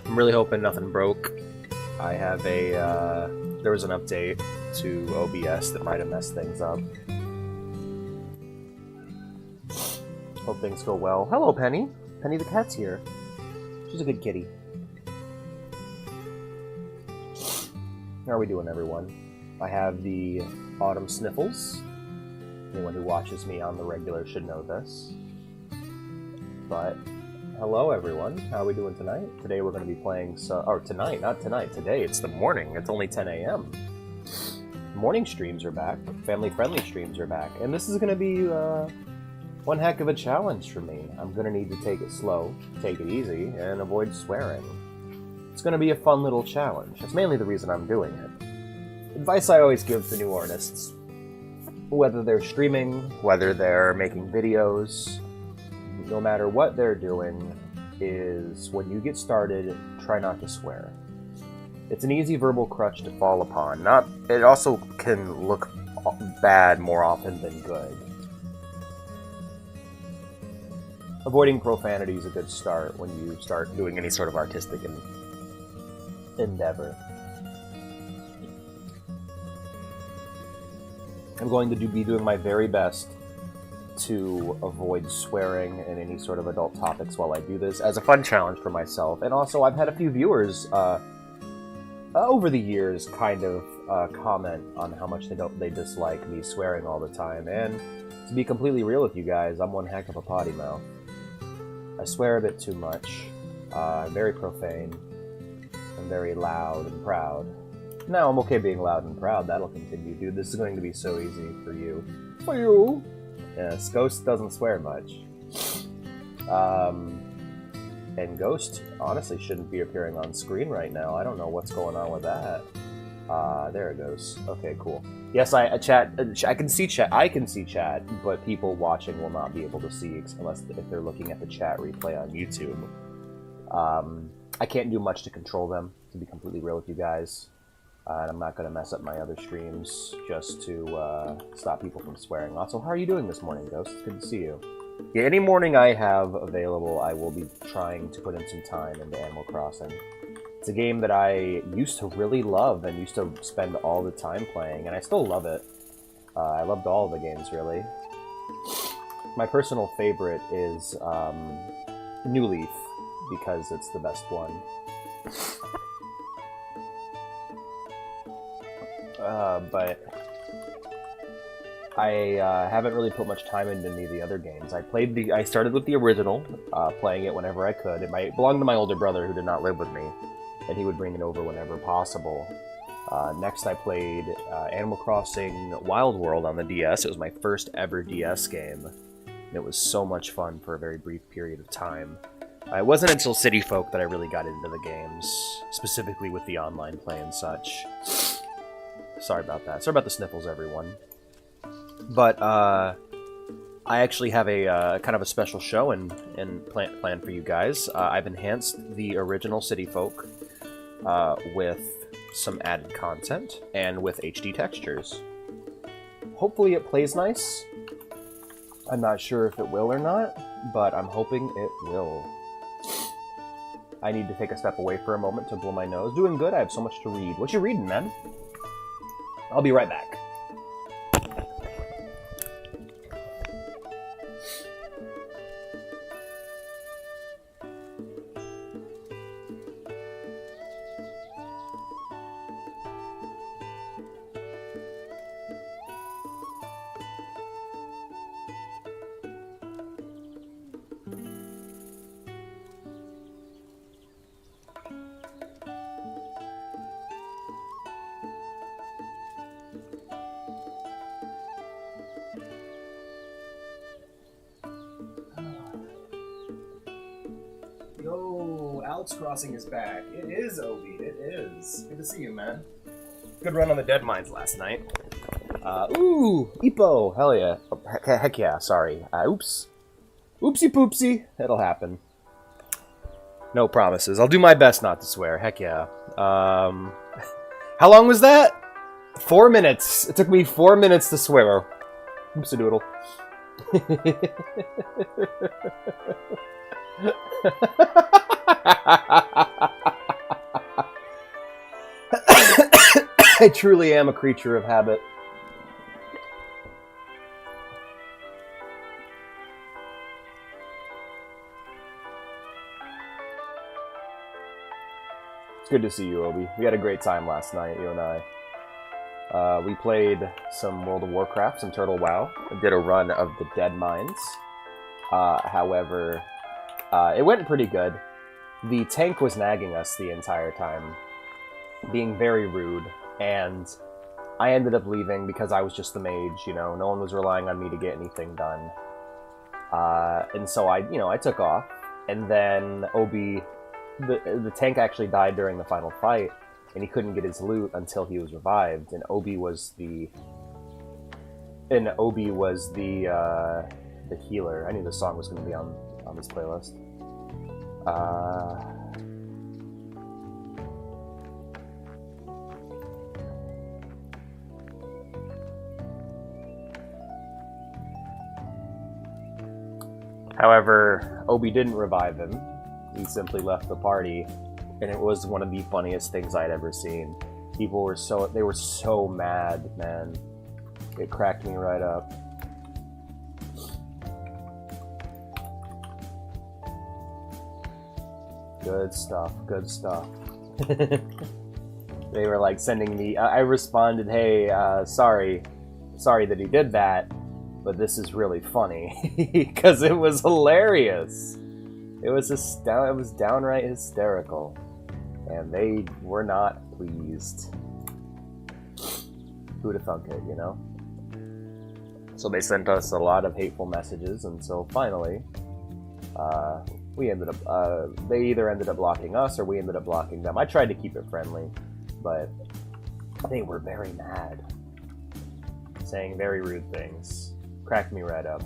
I'm really hoping nothing broke. I have there was an update to OBS that might have messed things up. Hope things go well. Hello, Penny. Penny the cat's here. She's a good kitty. How are we doing, everyone? I have the Autumn Sniffles. Anyone who watches me on the regular should know this. But, hello, everyone. How are we doing tonight? Today we're going to be playing tonight, not tonight. Today, it's the morning. It's only 10 a.m. Morning streams are back. Family-friendly streams are back. And this is going to be one heck of a challenge for me. I'm going to need to take it slow, take it easy, and avoid swearing. It's going to be a fun little challenge. That's mainly the reason I'm doing it. Advice I always give to new artists, whether they're streaming, whether they're making videos, no matter what they're doing, is when you get started, try not to swear. It's an easy verbal crutch to fall upon. It also can look bad more often than good. Avoiding profanity is a good start when you start doing any sort of artistic endeavor. I'm going to be doing my very best to avoid swearing and any sort of adult topics while I do this, as a fun challenge for myself. And also, I've had a few viewers over the years kind of comment on how much they dislike me swearing all the time. And to be completely real with you guys, I'm one heck of a potty mouth. I swear a bit too much. I'm very profane. I'm very loud and proud. Now, I'm okay being loud and proud. That'll continue, dude. This is going to be so easy for you. For you! Yes, Ghost doesn't swear much. And Ghost, honestly, shouldn't be appearing on screen right now. I don't know what's going on with that. There it goes. Okay, cool. Yes, I can see chat, but people watching will not be able to see unless if they're looking at the chat replay on YouTube. I can't do much to control them, to be completely real with you guys. And I'm not going to mess up my other streams just to stop people from swearing. Also, how are you doing this morning, Ghost? It's good to see you. Yeah, any morning I have available, I will be trying to put in some time into Animal Crossing. It's a game that I used to really love and used to spend all the time playing, and I still love it. I loved all of the games, really. My personal favorite is New Leaf, because it's the best one. But I haven't really put much time into any of the other games. I started with the original, playing it whenever I could. It belonged to my older brother who did not live with me, and he would bring it over whenever possible. Next I played Animal Crossing Wild World on the DS. It was my first ever DS game, and it was so much fun for a very brief period of time. It wasn't until City Folk that I really got into the games, specifically with the online play and such. Sorry about that. Sorry about the sniffles, everyone. But I actually have a kind of a special show and plan for you guys. I've enhanced the original City Folk with some added content and with HD textures. Hopefully it plays nice. I'm not sure if it will or not, but I'm hoping it will. I need to take a step away for a moment to blow my nose. Doing good. I have so much to read. What you reading, man? I'll be right back. Yo, Alex Crossing is back. It is, Obi. It is. Good to see you, man. Good run on the Dead Mines last night. Ooh, Ipo. Hell yeah. Oh, heck yeah, sorry. Oops. Oopsie poopsie. It'll happen. No promises. I'll do my best not to swear. Heck yeah. How long was that? 4 minutes. It took me 4 minutes to swear. Oops-a-doodle. I truly am a creature of habit. It's good to see you, Obi. We had a great time last night, you and I. We played some World of Warcraft, some Turtle WoW. I did a run of the Dead Mines. However, it went pretty good. The tank was nagging us the entire time, being very rude, and I ended up leaving because I was just the mage, you know, no one was relying on me to get anything done. And so I took off, and then Obi, the tank actually died during the final fight, and he couldn't get his loot until he was revived, and Obi was the healer. I knew this song was going to be on this playlist. However, Obi didn't revive him. He simply left the party, and it was one of the funniest things I'd ever seen. People were so mad, man. It cracked me right up. Good stuff, good stuff. They were like sending me, I responded, hey, sorry that he did that, but this is really funny, because it was hilarious. It was downright hysterical, and they were not pleased. Who'd have thunk it, you know? So they sent us a lot of hateful messages until finally, we ended up, they either ended up blocking us or we ended up blocking them. I tried to keep it friendly, but they were very mad, saying very rude things. Cracked me right up.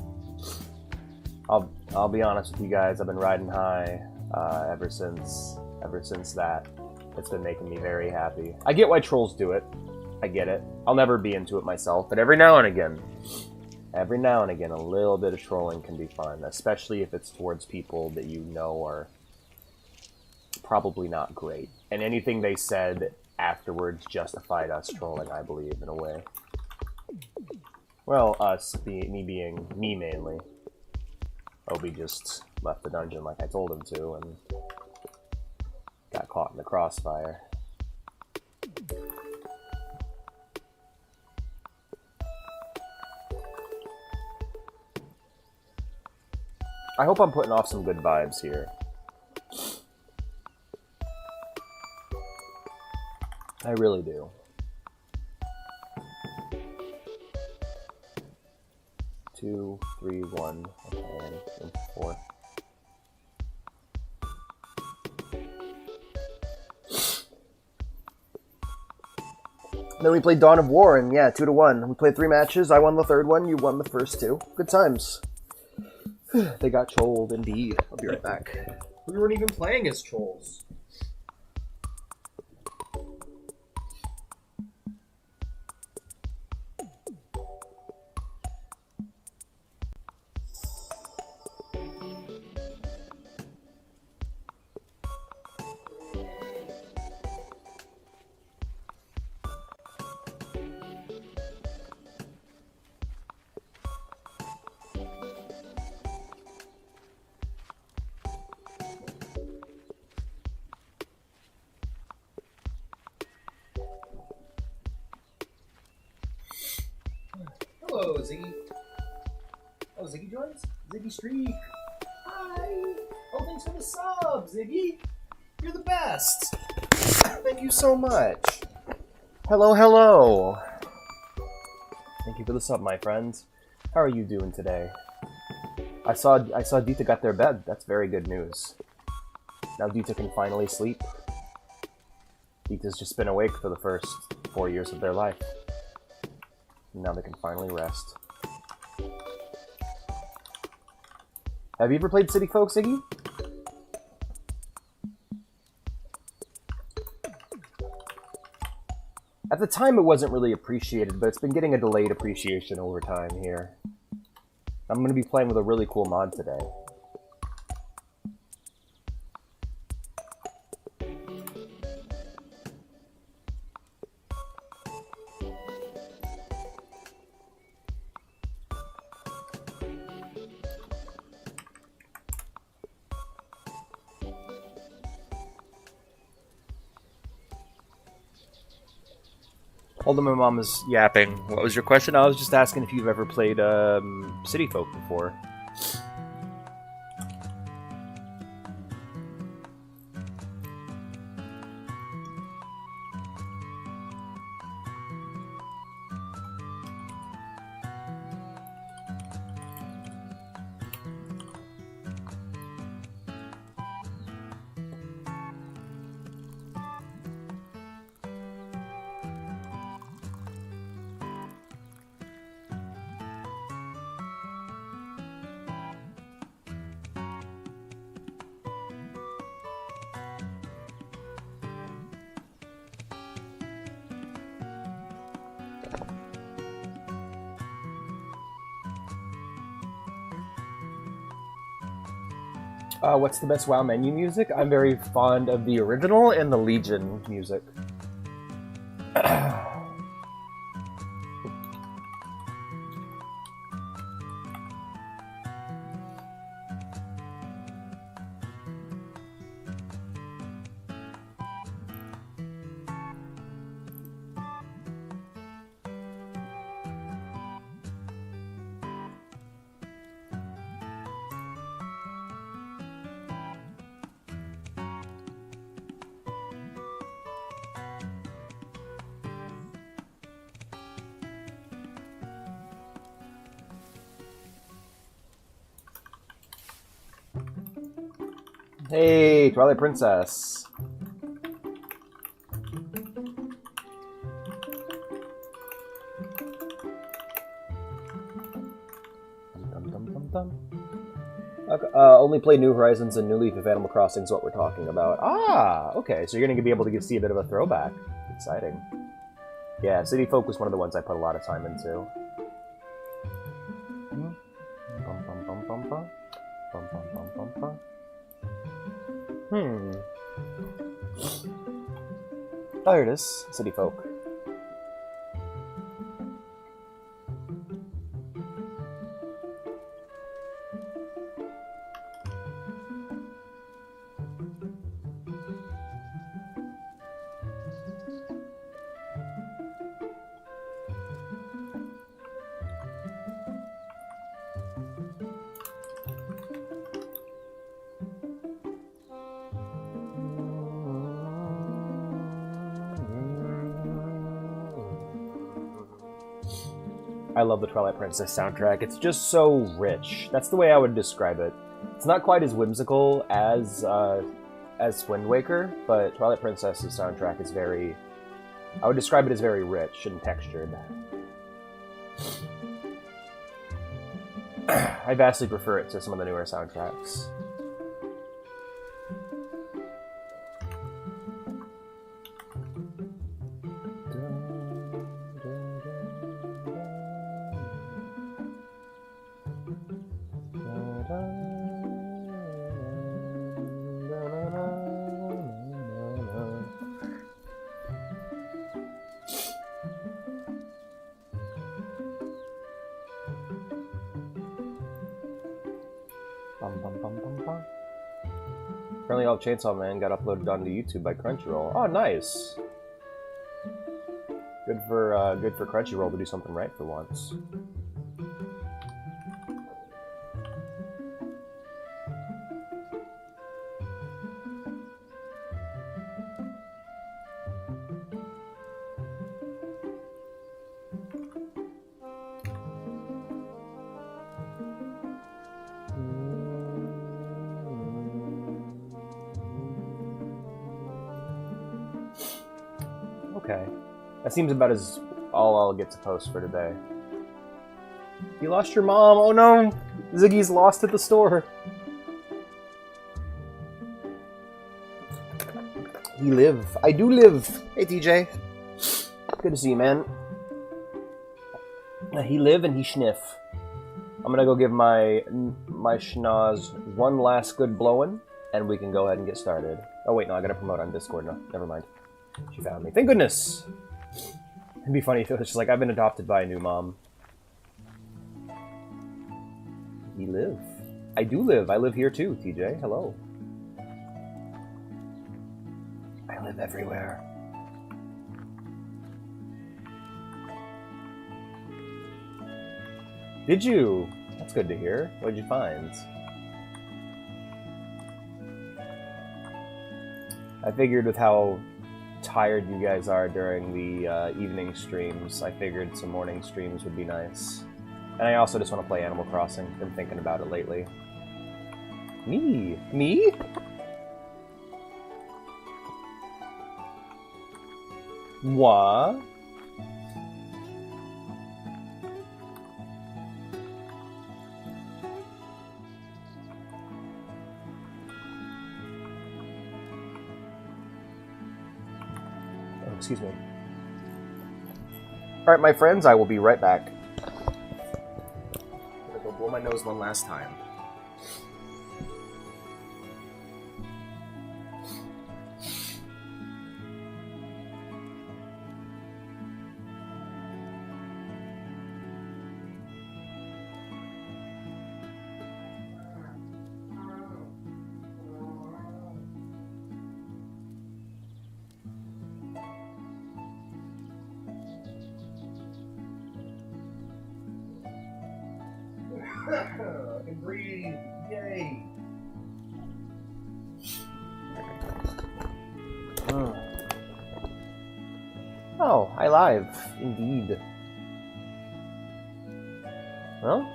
I'll be honest with you guys, I've been riding high ever since that. It's been making me very happy. I get why trolls do it. I get it. I'll never be into it myself, but every now and again, a little bit of trolling can be fun, especially if it's towards people that you know are probably not great. And anything they said afterwards justified us trolling, I believe, in a way. Well, me being me mainly. Obi just left the dungeon like I told him to, and got caught in the crossfire. I hope I'm putting off some good vibes here. I really do. Two, three, one, okay, and 4. Then we played Dawn of War, and yeah, 2-1. We played 3 matches. I won the 3rd one. You won the first 2. Good times. They got trolled, indeed. I'll be right back. We weren't even playing as trolls. Hello, Ziggy. Oh, Ziggy joins? Ziggy Streak. Hi. Oh, thanks for the sub, Ziggy. You're the best. Thank you so much. Hello, hello. Thank you for the sub, my friends. How are you doing today? I saw Dita got their bed. That's very good news. Now Dita can finally sleep. Dita's just been awake for the first 4 years of their life. Now they can finally rest. Have you ever played City Folk, Ziggy? At the time, it wasn't really appreciated, but it's been getting a delayed appreciation over time here. I'm going to be playing with a really cool mod today. Although my mom is yapping. What was your question? I was just asking if you've ever played City Folk before. What's the best WoW menu music? I'm very fond of the original and the Legion music. Hey, Twilight Princess. Only play New Horizons and New Leaf if Animal Crossing is what we're talking about. Ah, okay. So you're going to be able to see a bit of a throwback. Exciting. Yeah, City Folk was one of the ones I put a lot of time into. Oh, here it is. City Folk. I love the Twilight Princess soundtrack. It's just so rich. That's the way I would describe it. It's not quite as whimsical as Wind Waker, but Twilight Princess's soundtrack is very... I would describe it as very rich and textured. I vastly prefer it to some of the newer soundtracks. Apparently all of Chainsaw Man got uploaded onto YouTube by Crunchyroll. Oh, nice! Good for Crunchyroll to do something right for once. Okay. That seems about as all I'll get to post for today. You lost your mom! Oh no! Ziggy's lost at the store! He live. I do live! Hey TJ. Good to see you, man. He live and he sniff. I'm gonna go give my schnoz one last good blowing, and we can go ahead and get started. Oh wait, no, I gotta promote on Discord. No, never mind. She found me. Thank goodness! It'd be funny if it was just like, I've been adopted by a new mom. You live. I do live. I live here too, TJ. Hello. I live everywhere. Did you? That's good to hear. What'd you find? I figured with how tired you guys are during the evening streams, I figured some morning streams would be nice. And I also just want to play Animal Crossing. Been thinking about it lately. Me? Me? What? Oh, excuse me. Alright, my friends, I will be right back. I'm gonna go blow my nose one last time. I can breathe. Yay. Oh, I live, indeed. Well?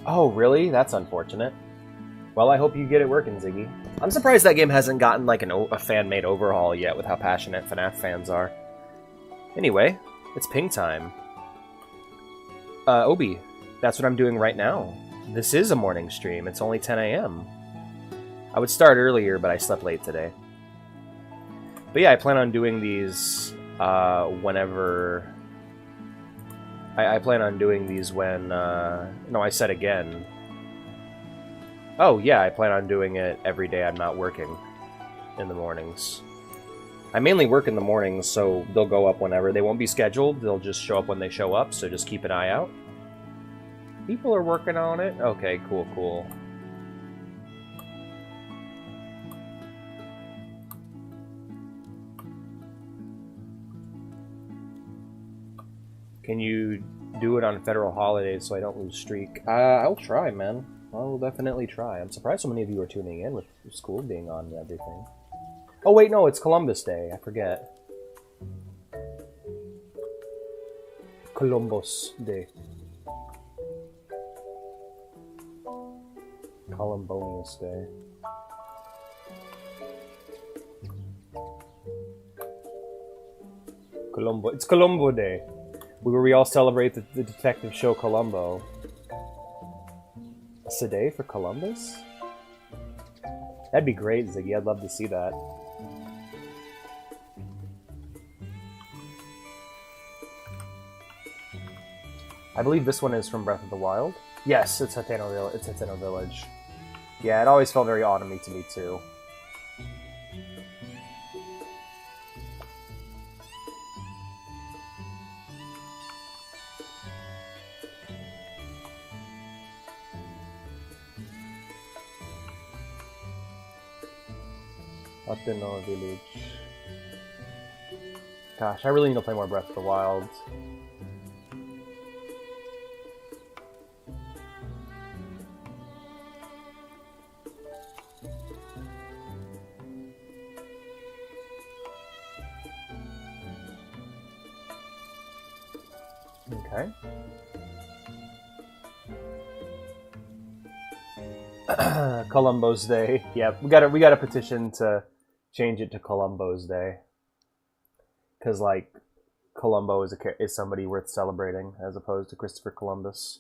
Oh, really? That's unfortunate. Well, I hope you get it working, Ziggy. I'm surprised that game hasn't gotten like a fan-made overhaul yet with how passionate FNAF fans are. Anyway, it's ping time. Obi, that's what I'm doing right now. This is a morning stream. It's only 10 a.m. I would start earlier, but I slept late today. But yeah, I plan on doing these whenever... I plan on doing these when... No, I said again. Oh, yeah, I plan on doing it every day I'm not working in the mornings. I mainly work in the mornings, so they'll go up whenever. They won't be scheduled. They'll just show up when they show up, so just keep an eye out. People are working on it? Okay, cool, cool. Can you do it on federal holidays so I don't lose streak? I'll try, man. I'll definitely try. I'm surprised so many of you are tuning in with school being on and everything. Oh wait, no, it's Columbus Day. I forget. Columbus Day. Columbonius Day. Columbo. It's Columbo Day. Where we all celebrate the detective show Columbo. It's a day for Columbus? That'd be great, Ziggy. I'd love to see that. I believe this one is from Breath of the Wild. Yes, it's Hateno Village. Yeah, it always felt very autumny to me, too. Hateno Village. Gosh, I really need to play more Breath of the Wild. Okay. Columbo's Day. Yeah, we got a petition to change it to Columbo's Day. Because like Columbo is somebody worth celebrating as opposed to Christopher Columbus.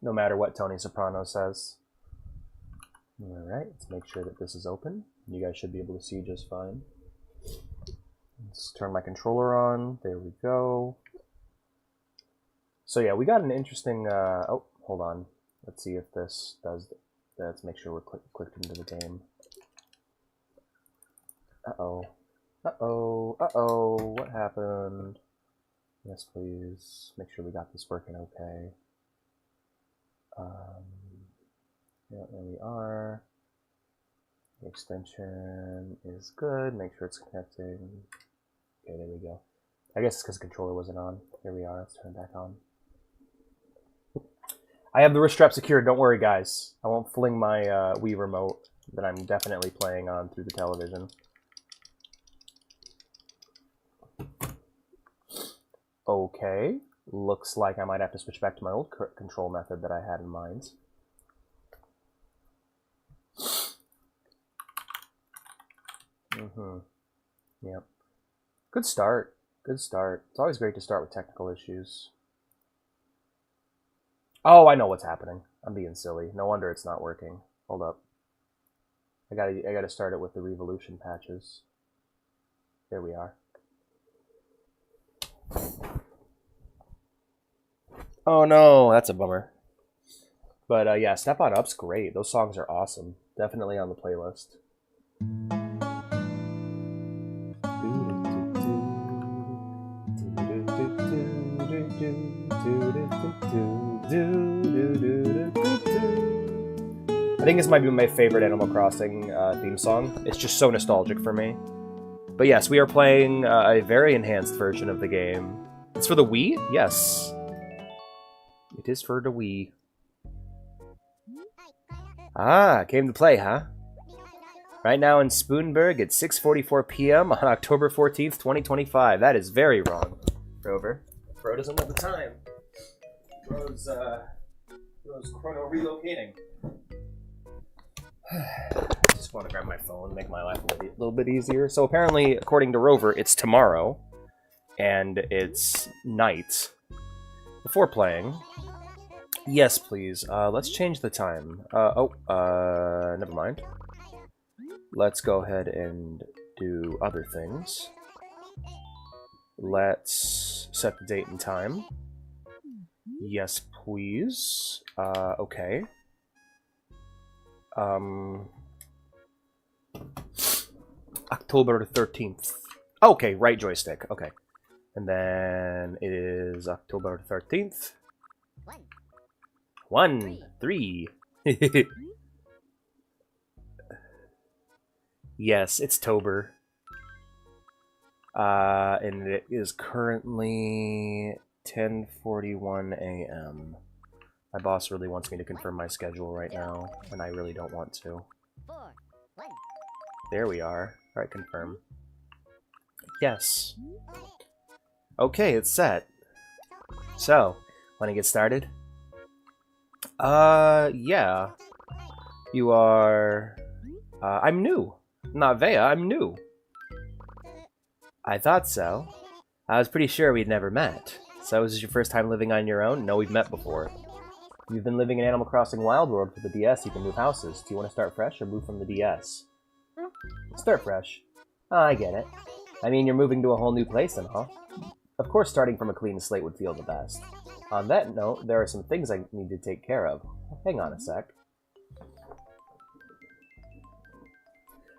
No matter what Tony Soprano says. Alright, let's make sure that this is open. You guys should be able to see just fine. Let's turn my controller on. There we go. So yeah, we got an interesting... oh, hold on. Let's see if this does... Let's make sure we're clicked into the game. Uh-oh. Uh-oh. Uh-oh. What happened? Yes, please. Make sure we got this working okay. Yeah, there we are. The extension is good. Make sure it's connecting. Okay, there we go. I guess it's because the controller wasn't on. Here we are. Let's turn it back on. I have the wrist strap secured. Don't worry, guys. I won't fling my Wii remote that I'm definitely playing on through the television. Okay. Looks like I might have to switch back to my old control method that I had in mind. Yep. Good start. Good start. It's always great to start with technical issues. Oh, I know what's happening. I'm being silly. No wonder it's not working. Hold up. I gotta start it with the Revolution patches. There we are. Oh no, that's a bummer. But yeah, Step On Up's great. Those songs are awesome. Definitely on the playlist. I think this might be my favorite Animal Crossing theme song. It's just so nostalgic for me. But yes, we are playing a very enhanced version of the game. It's for the Wii? Yes. It is for the Wii. Ah, came to play, huh? Right now in Spoonburg at 6:44 p.m. on October 14th, 2025. That is very wrong, Rover. Bro doesn't know the time. Bro's chrono relocating. I just want to grab my phone, make my life a little bit easier. So apparently, according to Rover, it's tomorrow, and it's night. Before playing, yes, please. Let's change the time. Never mind. Let's go ahead and do other things. Let's set the date and time. Yes, please. Okay. October 13th. Okay, right joystick. Okay. And then it is October 13th. 1, 3. Yes, it's Tober. And it is currently 10:41 a.m. My boss really wants me to confirm my schedule right now, and I really don't want to. There we are. Alright, confirm. Yes. Okay, it's set. So, want to get started? Yeah. You are... I'm new. Not Vea, I'm new. I thought so. I was pretty sure we'd never met. So, is this your first time living on your own? No, we've met before. You've been living in Animal Crossing Wild World for the DS, you can move houses. Do you want to start fresh or move from the DS? Start fresh. Oh, I get it. I mean, you're moving to a whole new place and all. Of course, starting from a clean slate would feel the best. On that note, there are some things I need to take care of. Hang on a sec.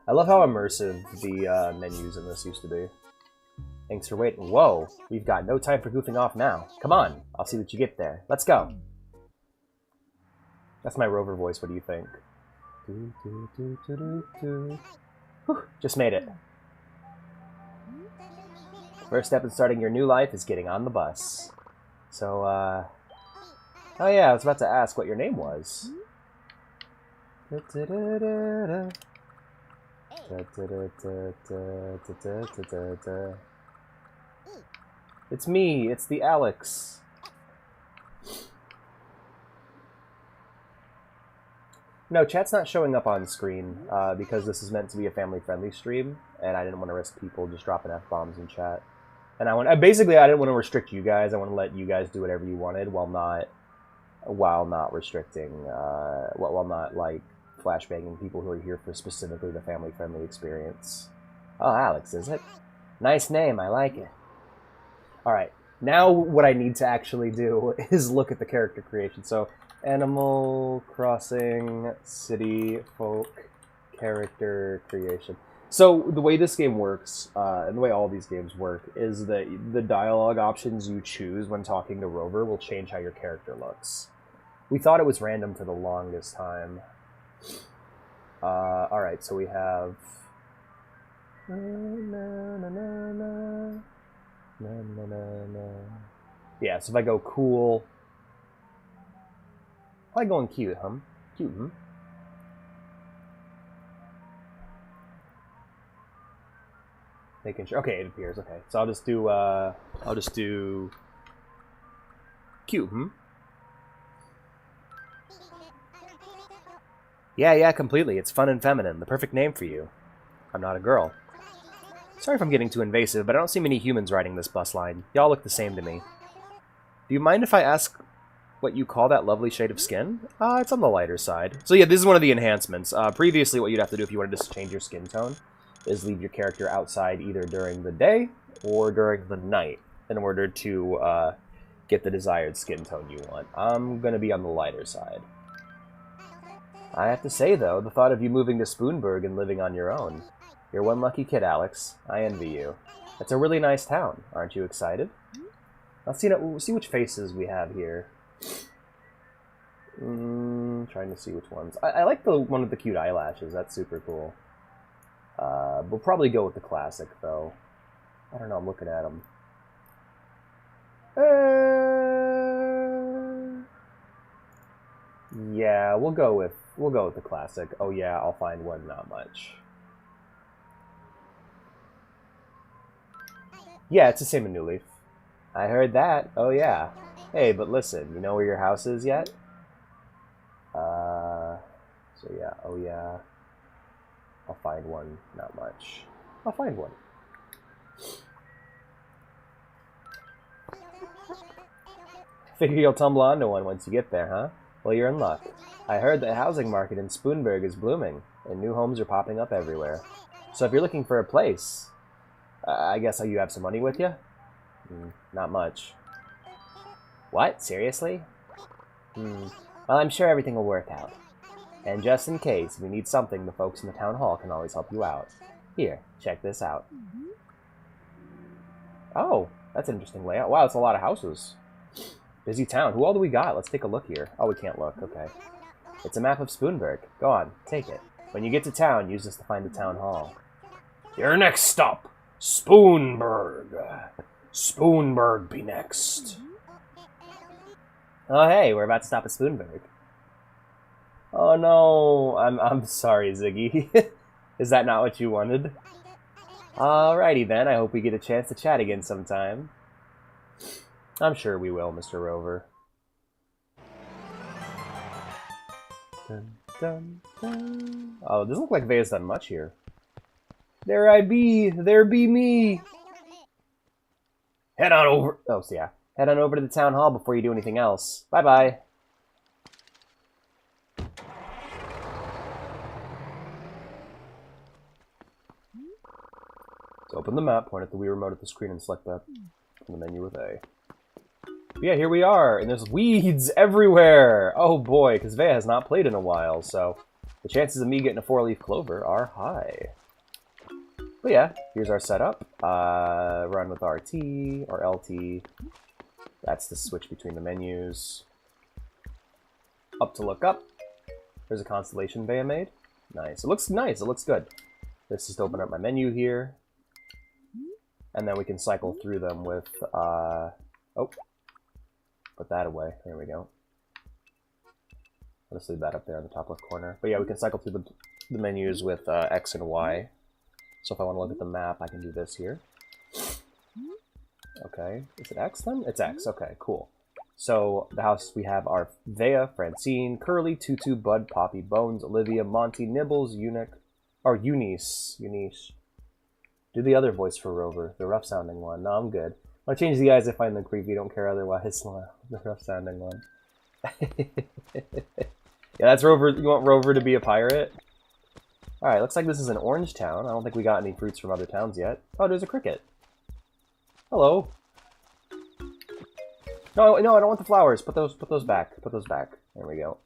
I love how immersive the menus in this used to be. Thanks for waiting. Whoa, we've got no time for goofing off now. Come on, I'll see what you get there. Let's go. That's my Rover voice, what do you think? Whew, just made it. First step in starting your new life is getting on the bus. So, oh yeah, I was about to ask what your name was. It's me, it's the Alex. No, chat's not showing up on screen because this is meant to be a family-friendly stream, and I didn't want to risk people just dropping F-bombs in chat. And basically I didn't want to restrict you guys. I want to let you guys do whatever you wanted while not restricting, while not like flashbanging people who are here for specifically the family-friendly experience. Oh, Alex, is it? Nice name, I like it. All right, now what I need to actually do is look at the character creation. So. Animal Crossing City Folk Character Creation. So the way this game works, and the way all these games work, is that the dialogue options you choose when talking to Rover will change how your character looks. We thought it was random for the longest time. Alright, so we have... Yeah, so if I go cool... I like going cute, huh? Cute, huh? Making sure... Okay, it appears, okay. So I'll just do... Cute, hmm? Yeah, completely. It's fun and feminine. The perfect name for you. I'm not a girl. Sorry if I'm getting too invasive, but I don't see many humans riding this bus line. Y'all look the same to me. Do you mind if I ask what you call that lovely shade of skin? It's on the lighter side. So yeah, this is one of the enhancements. Previously, what you'd have to do if you wanted to change your skin tone is leave your character outside either during the day or during the night in order to get the desired skin tone you want. I'm gonna be on the lighter side. I have to say, though, the thought of you moving to Spoonburg and living on your own. You're one lucky kid, Alex. I envy you. It's a really nice town. Aren't you excited? Let's see which faces we have here. Trying to see which ones. I like the one with the cute eyelashes. That's super cool. We'll probably go with the classic, though. I don't know. I'm looking at them. Yeah, we'll go with the classic. Oh yeah, I'll find one. Not much. Yeah, it's the same in New Leaf. I heard that. Oh yeah. Hey, but listen, you know where your house is yet? So yeah. Oh yeah. I'll find one. Not much. I'll find one. Figure you'll tumble onto one once you get there, huh? Well, you're in luck. I heard the housing market in Spoonburg is blooming, and new homes are popping up everywhere. So if you're looking for a place, I guess you have some money with you? Not much. What? Seriously? Well, I'm sure everything will work out. And just in case, if you need something, the folks in the town hall can always help you out. Here, check this out. Oh, that's an interesting layout. Wow, it's a lot of houses. Busy town. Who all do we got? Let's take a look here. Oh, we can't look. Okay. It's a map of Spoonburg. Go on, take it. When you get to town, use this to find the town hall. Your next stop, Spoonburg. Spoonburg be next. Oh, hey, we're about to stop at Spoonburg. Oh no, I'm sorry, Ziggy. Is that not what you wanted? Alrighty then. I hope we get a chance to chat again sometime. I'm sure we will, Mr. Rover. Dun, dun, dun. Oh, it doesn't look like Vea's done much here. There I be! There be me! Head on over... Oh, so yeah. Head on over to the town hall before you do anything else. Bye-bye. So open the map, point at the Wii remote at the screen, and select that from the menu with A. Yeah, here we are, and there's weeds everywhere! Oh boy, because Vea has not played in a while, so the chances of me getting a 4-leaf clover are high. But yeah, here's our setup. Run with RT, or LT. That's the switch between the menus. Up to look up. There's a constellation Vea made. Nice. It looks nice, it looks good. This is to open up my menu here. And then we can cycle through them with, oh. Put that away. There we go. I'll just leave that up there in the top left corner. But yeah, we can cycle through the menus with X and Y. So if I want to look at the map, I can do this here. Okay. Is it X then? It's X. Okay, cool. So the house we have are Vea, Francine, Curly, Tutu, Bud, Poppy, Bones, Olivia, Monty, Nibbles, Eunice. Do the other voice for Rover, the rough sounding one. No, I'm good. I'll change the eyes if I find them creepy. Don't care otherwise. The rough sounding one. Yeah, that's Rover. You want Rover to be a pirate? Alright, looks like this is an orange town. I don't think we got any fruits from other towns yet. Oh, there's a cricket. Hello. No, I don't want the flowers. Put those back. Put those back. There we go.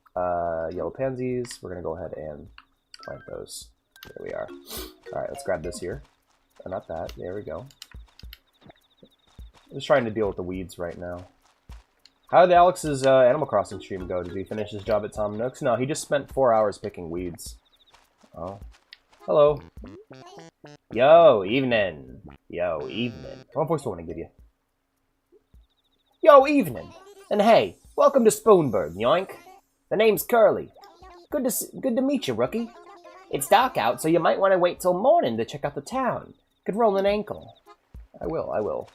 Yellow pansies. We're gonna go ahead and plant those. There we are. Alright, let's grab this here. Oh, not that. There we go. I'm just trying to deal with the weeds right now. How did Alex's Animal Crossing stream go? Did he finish his job at Tom Nook's? No, he just spent 4 hours picking weeds. Oh. Hello. Yo, evening. Yo, evening. What voice do I want to give you? Yo, evening. And hey, welcome to Spoonburg, yoink. The name's Curly. Good to meet you, rookie. It's dark out, so you might want to wait till morning to check out the town. Could roll an ankle. I will.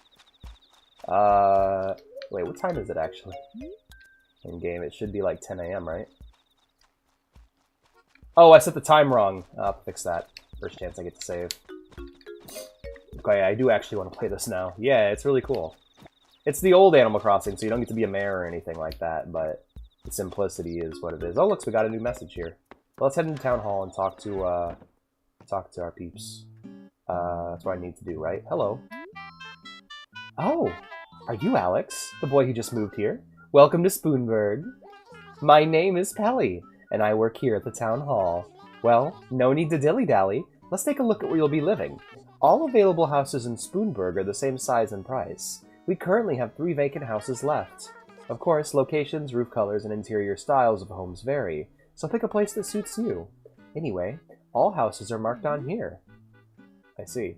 Wait, what time is it actually? In game, it should be like 10 a.m., right? Oh, I set the time wrong. I'll fix that. First chance I get to save. Okay, I do actually want to play this now. Yeah, it's really cool. It's the old Animal Crossing, so you don't get to be a mayor or anything like that, but the simplicity is what it is. Oh, look, so we got a new message here. Well, let's head into Town Hall and talk to our peeps. That's what I need to do, right? Hello. Oh, are you Alex, the boy who just moved here? Welcome to Spoonburg. My name is Pelly, and I work here at the Town Hall. Well, no need to dilly-dally. Let's take a look at where you'll be living. All available houses in Spoonburg are the same size and price. We currently have 3 vacant houses left. Of course, locations, roof colors, and interior styles of homes vary, so pick a place that suits you. Anyway, all houses are marked on here. I see.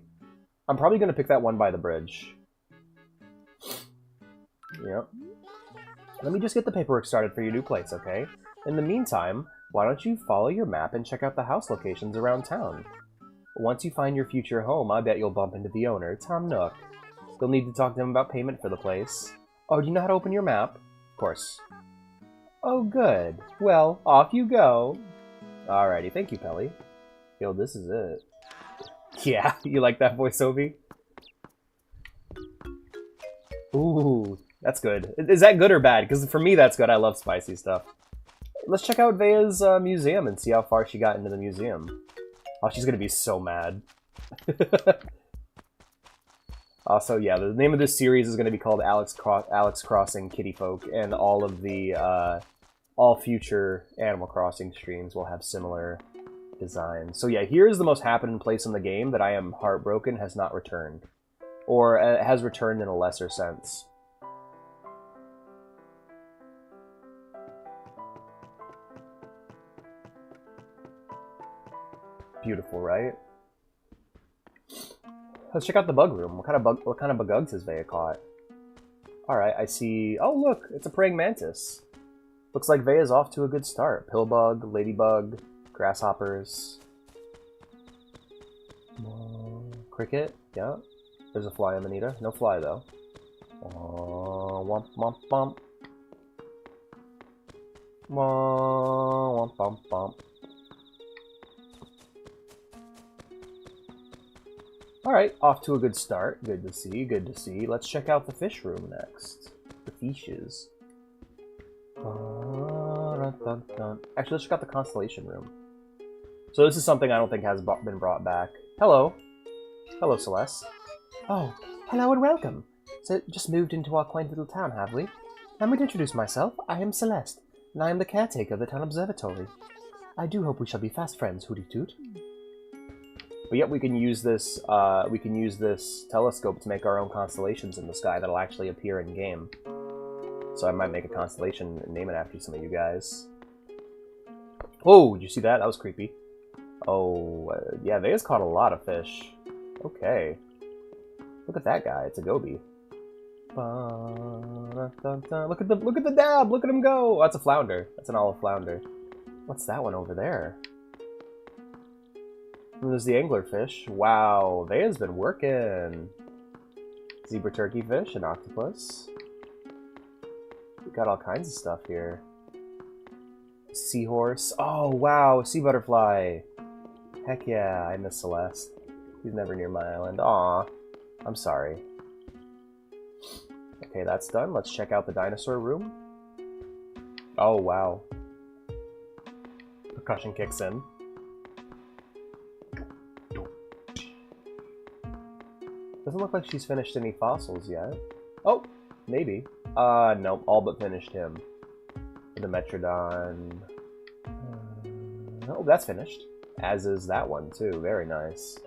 I'm probably going to pick that one by the bridge. Yep. Let me just get the paperwork started for your new place, okay? In the meantime, why don't you follow your map and check out the house locations around town? Once you find your future home, I bet you'll bump into the owner, Tom Nook. You'll need to talk to him about payment for the place. Oh, do you know how to open your map? Of course. Oh, good. Well, off you go. Alrighty, thank you, Pelly. Yo, this is it. Yeah, you like that voice, Obi? Ooh, that's good. Is that good or bad? Because for me, that's good. I love spicy stuff. Let's check out Vea's museum and see how far she got into the museum. Oh, she's gonna be so mad. Also, yeah, the name of this series is gonna be called Alex Crossing Kitty Folk, and all of the all future Animal Crossing streams will have similar designs. So yeah, here's the most happening place in the game that I am heartbroken has not returned, or has returned in a lesser sense. Beautiful, right? Let's check out the bug room. What kind of bugs has Vea caught? Alright, I see... Oh, look! It's a praying mantis. Looks like Vea's off to a good start. Pillbug, ladybug, grasshoppers. Cricket, yeah. There's a fly, Amanita. No fly, though. Womp, womp, womp. Womp, womp, womp. Alright, off to a good start. Good to see, good to see. Let's check out the fish room next. The fishes. Actually, let's check out the constellation room. So this is something I don't think has been brought back. Hello. Hello, Celeste. Oh, hello and welcome. So, just moved into our quaint little town, have we? Let me introduce myself. I am Celeste, and I am the caretaker of the town observatory. I do hope we shall be fast friends, Hooty Toot. But yet we can use this telescope to make our own constellations in the sky that'll actually appear in game. So I might make a constellation and name it after some of you guys. Oh, did you see that? That was creepy. Oh, yeah, Vea's caught a lot of fish. Okay. Look at that guy. It's a goby. Look at the dab. Look at him go. Oh, that's a flounder. That's an olive flounder. What's that one over there? And there's the anglerfish. Wow, Vea's been working. Zebra turkeyfish, an octopus. We got all kinds of stuff here. Seahorse. Oh, wow, sea butterfly. Heck yeah, I miss Celeste. He's never near my island. Aw, I'm sorry. Okay, that's done. Let's check out the dinosaur room. Oh, wow. Percussion kicks in. Doesn't look like she's finished any fossils yet. Oh, maybe. No, all but finished him. The Metrodon. Oh, that's finished. As is that one, too. Very nice.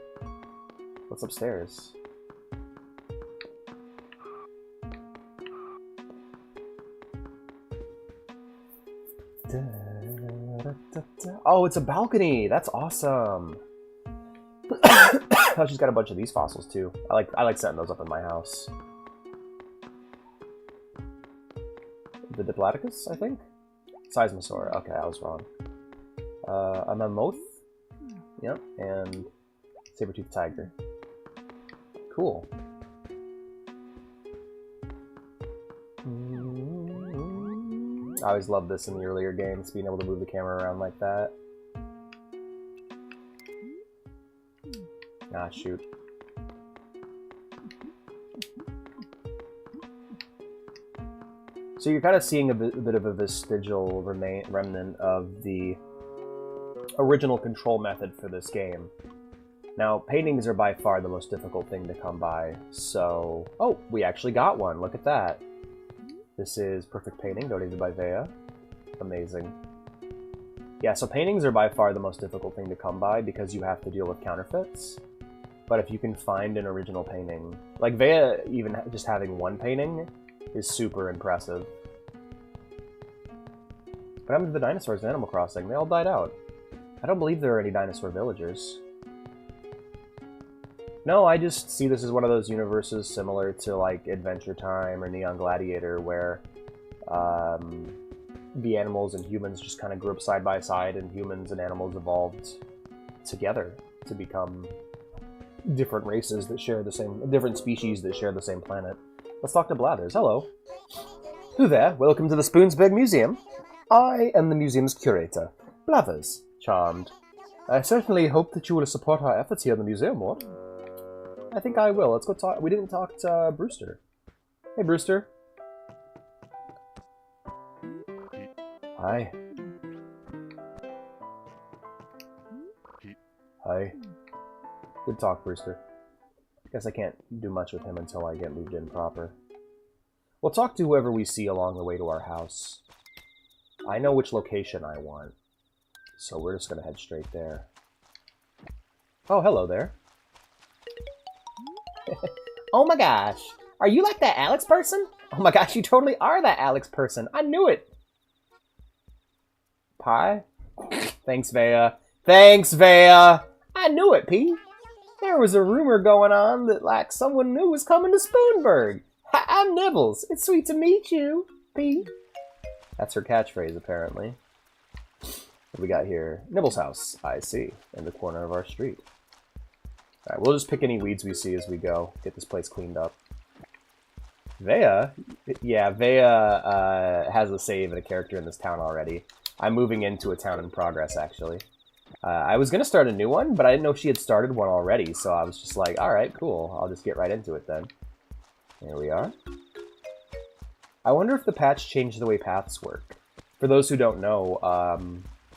What's upstairs? Oh, it's a balcony! That's awesome! Oh, she's got a bunch of these fossils too. I like setting those up in my house. The Diplodocus, I think? Seismosaur. Okay, I was wrong. A Mammoth. Yep, and Saber-toothed Tiger. Cool. I always loved this in the earlier games, being able to move the camera around like that. Ah, shoot. So you're kind of seeing a bit of a vestigial remnant of the original control method for this game. Now, paintings are by far the most difficult thing to come by, so... Oh, we actually got one! Look at that! This is Perfect Painting, donated by Vea. Amazing. Yeah, so paintings are by far the most difficult thing to come by because you have to deal with counterfeits. But if you can find an original painting... Like, Vea, even just having one painting is super impressive. What happened to the dinosaurs in Animal Crossing? They all died out. I don't believe there are any dinosaur villagers. No, I just see this as one of those universes similar to, like, Adventure Time or Neon Gladiator, where the animals and humans just kind of grew up side by side, and humans and animals evolved together to become different races that share the same... different species that share the same planet. Let's talk to Blathers. Hello. Who there? Welcome to the Spoonsburg Museum. I am the museum's curator. Blathers. Charmed. I certainly hope that you will support our efforts here in the museum, what? I think I will. Let's go talk... We didn't talk to Brewster. Hey, Brewster. Hi. Hi. Good talk, Brewster. Guess I can't do much with him until I get moved in proper. We'll talk to whoever we see along the way to our house. I know which location I want, so we're just gonna head straight there. Oh, hello there. Oh my gosh, are you like that Alex person? Oh my gosh, you totally are that Alex person. I knew it. Pie? Thanks, Vea. Thanks, Vea. I knew it, P. There was a rumor going on that, like, someone new was coming to Spoonburg. Hi, I'm Nibbles. It's sweet to meet you, P. That's her catchphrase, apparently. What we got here? Nibbles' house, I see, in the corner of our street. Alright, we'll just pick any weeds we see as we go. Get this place cleaned up. Vea? Yeah, Vea has a save and a character in this town already. I'm moving into a town in progress, actually. I was going to start a new one, but I didn't know she had started one already, so I was just like, alright, cool. I'll just get right into it then. Here we are. I wonder if the patch changed the way paths work. For those who don't know,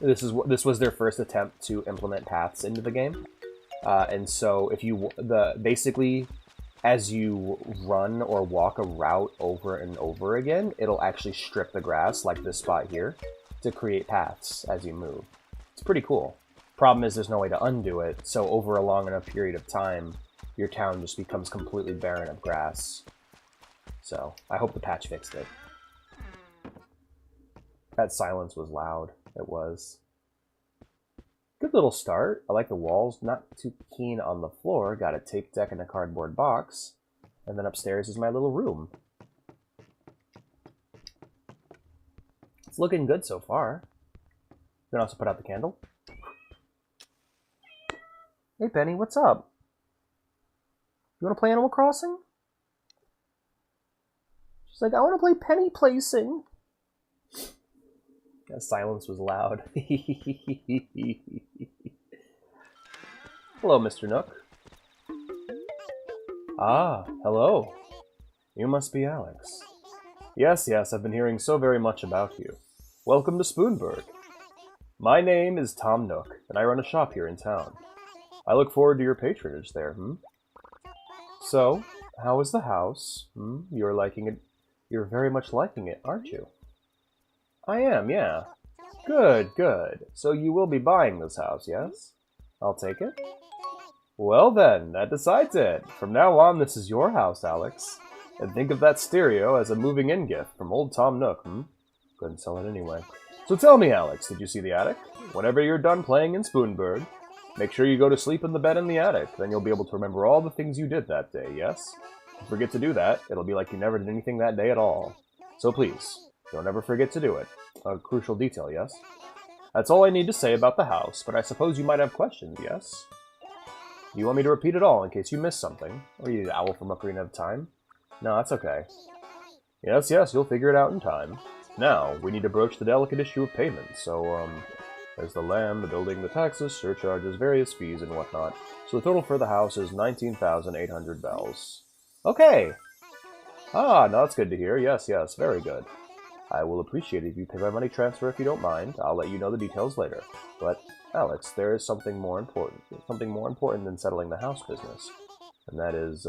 this was their first attempt to implement paths into the game. And so if you basically as you run or walk a route over and over again, it'll actually strip the grass like this spot here to create paths as you move. It's pretty cool. Problem is there's no way to undo it, so over a long enough period of time, your town just becomes completely barren of grass. So, I hope the patch fixed it. That silence was loud. It was. Good little start. I like the walls. Not too keen on the floor. Got a tape deck and a cardboard box. And then upstairs is my little room. It's looking good so far. You can also put out the candle. Hey Penny, what's up? You want to play Animal Crossing? She's like, I want to play Penny Placing. That silence was loud. Hello, Mr. Nook. Ah, hello. You must be Alex. Yes, I've been hearing so very much about you. Welcome to Spoonburg. My name is Tom Nook, and I run a shop here in town. I look forward to your patronage there, So, how is the house? You're liking it. You're very much liking it, aren't you? I am, yeah. Good. So you will be buying this house, yes? I'll take it. Well then, that decides it. From now on, this is your house, Alex. And think of that stereo as a moving-in gift from old Tom Nook, Couldn't sell it anyway. So tell me, Alex, did you see the attic? Whenever you're done playing in Spoonberg, make sure you go to sleep in the bed in the attic. Then you'll be able to remember all the things you did that day, yes? If you forget to do that, it'll be like you never did anything that day at all. So please, don't ever forget to do it. A crucial detail, yes? That's all I need to say about the house, but I suppose you might have questions, yes? Do you want me to repeat it all in case you missed something? Or you owl from Ocarina of Time? No, that's okay. Yes, you'll figure it out in time. Now, we need to broach the delicate issue of payment, so, there's the land, the building, the taxes, surcharges, various fees, and whatnot. So the total for the house is 19,800 bells. Okay! Ah, no, that's good to hear. Yes, very good. I will appreciate it if you pay by money transfer if you don't mind. I'll let you know the details later. But, Alex, there is something more important. Something more important than settling the house business. And that is,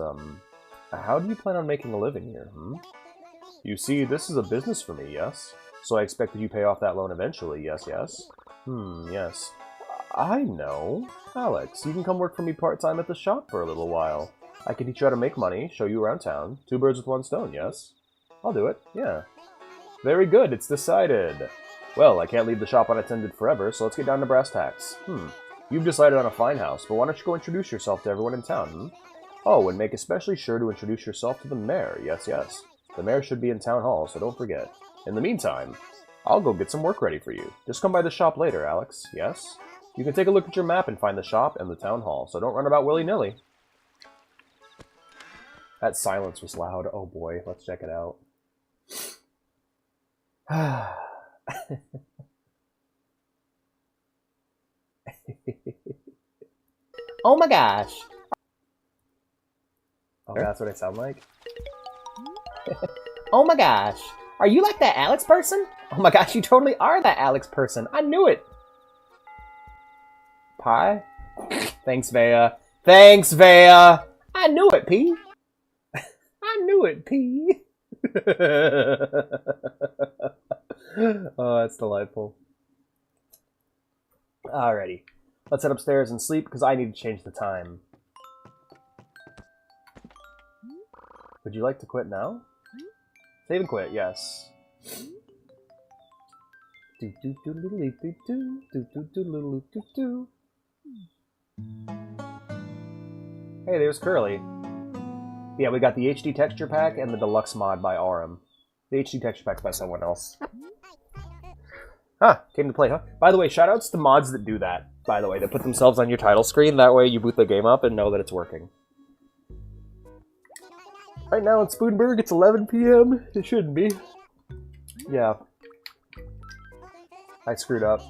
how do you plan on making a living here, You see, this is a business for me, yes? So I expect that you pay off that loan eventually, yes? Yes. I know. Alex, you can come work for me part-time at the shop for a little while. I can teach you how to make money, show you around town. 2 birds with 1 stone, yes? I'll do it, yeah. Very good, it's decided. Well, I can't leave the shop unattended forever, so let's get down to brass tacks. You've decided on a fine house, but why don't you go introduce yourself to everyone in town, Oh, and make especially sure to introduce yourself to the mayor, yes. The mayor should be in town hall, so don't forget. In the meantime, I'll go get some work ready for you. Just come by the shop later, Alex, yes? You can take a look at your map and find the shop and the town hall, so don't run about willy-nilly. That silence was loud. Oh boy, let's check it out. Oh my gosh! Oh, that's what I sound like? Oh my gosh! Are you like that Alex person? Oh my gosh, you totally are that Alex person! I knew it! Pie? Thanks, Vea. Thanks, Vea! I knew it, P! I knew it, P! Oh, that's delightful. Alrighty. Let's head upstairs and sleep, because I need to change the time. Would you like to quit now? Save and quit, yes. Hey, there's Curly. Yeah, we got the HD texture pack and the deluxe mod by Aurum. The HD texture pack's by someone else. Came to play, huh? By the way, shoutouts to mods that do that, by the way, that put themselves on your title screen. That way you boot the game up and know that it's working. Right now in Spoonberg, it's 11 PM. It shouldn't be. Yeah. I screwed up.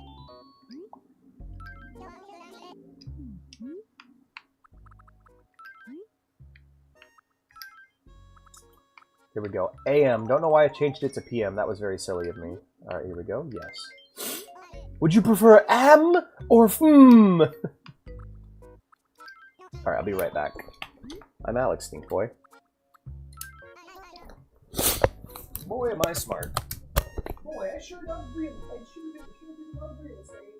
Here we go. AM. Don't know why I changed it to PM. That was very silly of me. Alright, here we go. Yes. Would you prefer AM or Alright, I'll be right back. I'm Alex, Stink Boy. Boy, am I smart. Boy, I sure love real estate. I sure love real estate.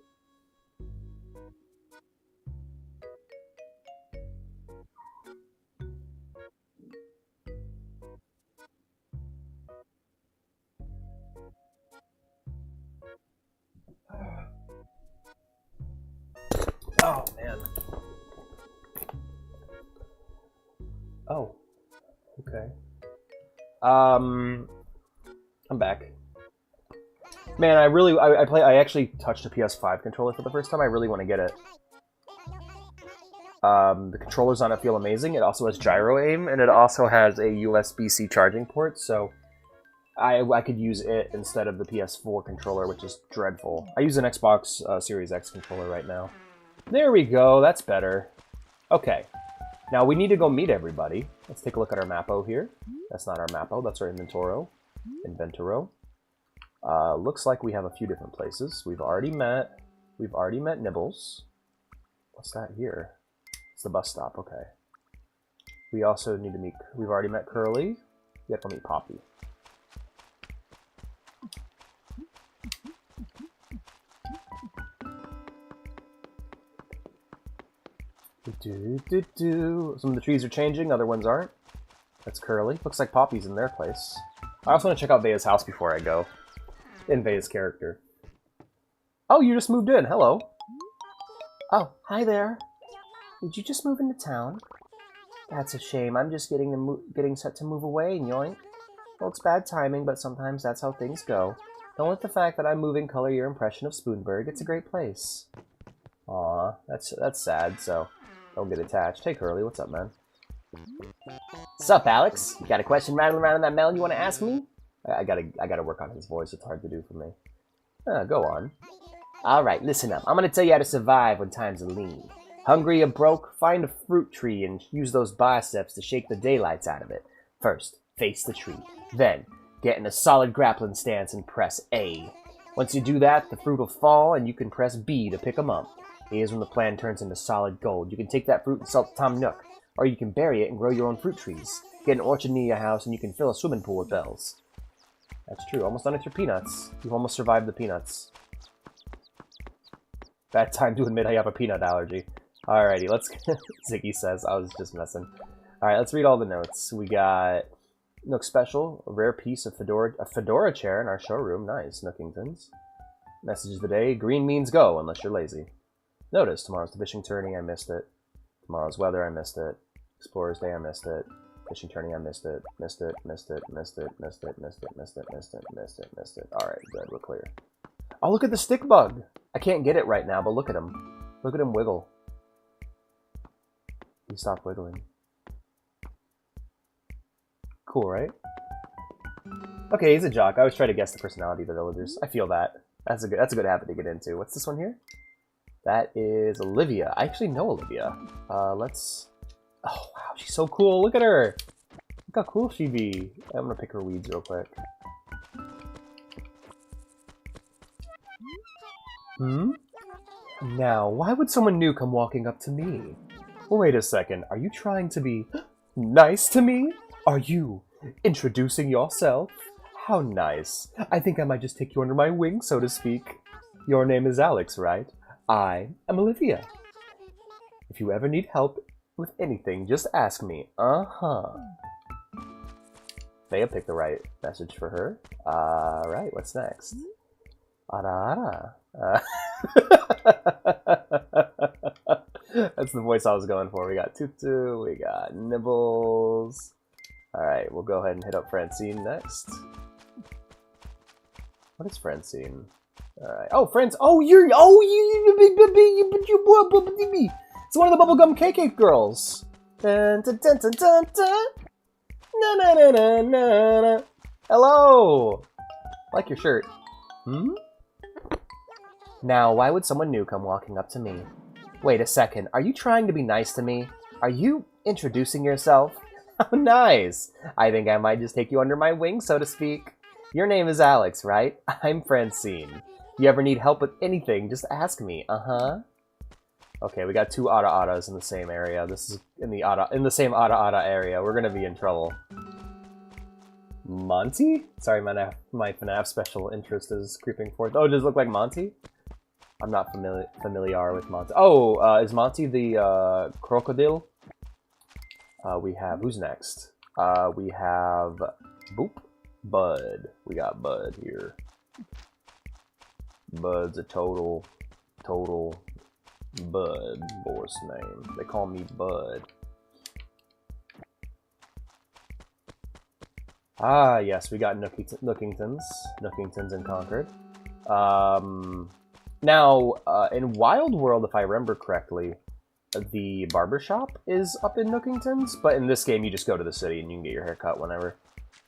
Oh, man. Oh. Okay. I'm back. Man, I actually touched a PS5 controller for the first time. I really want to get it. The controllers on it feel amazing. It also has gyro aim, and it also has a USB-C charging port, so I could use it instead of the PS4 controller, which is dreadful. I use an Xbox Series X controller right now. There we go, that's better. Okay, now we need to go meet everybody. Let's take a look at our Mappo here. That's not our Mappo, that's our Inventoro. Looks like we have a few different places. We've already met Nibbles. What's that here? It's the bus stop, okay. We also need to meet, we've already met Curly. We have to meet Poppy. Some of the trees are changing, other ones aren't. That's Curly. Looks like Poppy's in their place. I also want to check out Vea's house before I go. In Vea's character. Oh, you just moved in. Hello. Oh, hi there. Did you just move into town? That's a shame. I'm just getting set to move away, yoink. Well, it's bad timing, but sometimes that's how things go. Don't let the fact that I'm moving color your impression of Spoonburg. It's a great place. Aw, that's sad, so don't get attached. Hey, Curly, what's up, man? Sup, Alex? You got a question rattling around in that melon you want to ask me? I gotta work on his voice. It's hard to do for me. Go on. Alright, listen up. I'm gonna tell you how to survive when times are lean. Hungry or broke, find a fruit tree and use those biceps to shake the daylights out of it. First, face the tree. Then, get in a solid grappling stance and press A. Once you do that, the fruit will fall and you can press B to pick them up. Here's when the plan turns into solid gold. You can take that fruit and sell it to Tom Nook, or you can bury it and grow your own fruit trees. Get an orchard near your house and you can fill a swimming pool with bells. That's true. Almost done with your peanuts. You've almost survived the peanuts. Bad time to admit I have a peanut allergy. Alrighty, let's... Ziggy says. I was just messing. Alright, let's read all the notes. We got... Nook Special, a rare piece of fedora chair in our showroom. Nice, Nookingtons. Message of the day, green means go, unless you're lazy. Notice, tomorrow's the fishing tourney, I missed it. Tomorrow's weather, I missed it. Explorer's Day, I missed it. Fishing tourney, I missed it. Missed it, missed it, missed it, missed it, missed it, missed it, missed it, missed it, missed it. Alright, good, we're clear. Oh, look at the stick bug! I can't get it right now, but look at him. Look at him wiggle. He stopped wiggling. Cool, right? Okay, he's a jock. I always try to guess the personality of the villagers. I feel that. That's a good habit to get into. What's this one here? That is Olivia. I actually know Olivia. Let's... Oh, wow, she's so cool. Look at her. Look how cool she be. I'm gonna pick her weeds real quick. Hmm? Now, why would someone new come walking up to me? Wait a second. Are you trying to be nice to me? Are you introducing yourself? How nice. I think I might just take you under my wing, so to speak. Your name is Alex, right? I am Olivia. If you ever need help with anything, just ask me. Uh-huh. Thea picked the right message for her. Alright, what's next? Ara ara. That's the voice I was going for. We got Tutu, we got Nibbles. Alright, we'll go ahead and hit up Francine next. What is Francine? Alright. Oh, Francine! Oh, you're... Oh, it's one of the Bubblegum Cake girls! Dun, dun, dun, dun, dun, dun. Na, na, na, na, na, na. Hello! I like your shirt. Hmm? Now, why would someone new come walking up to me? Wait a second, are you trying to be nice to me? Are you introducing yourself? How nice! I think I might just take you under my wing, so to speak. Your name is Alex, right? I'm Francine. If you ever need help with anything, just ask me. Uh-huh. Okay, we got two Ada-Adas in the same area. This is in the same Ada-Ada area. We're gonna be in trouble. Monty? Sorry, my FNAF special interest is creeping forth. Oh, does it look like Monty? I'm not familiar with Monty. Oh, is Monty the crocodile? We have... Who's next? We have... Boop. Bud. We got Bud here. Bud's a total Bud boss name. They call me Bud. Ah, yes, we got Nookingtons in Concord. Now, in Wild World, if I remember correctly, the barbershop is up in Nookingtons, but in this game you just go to the city and you can get your hair cut whenever,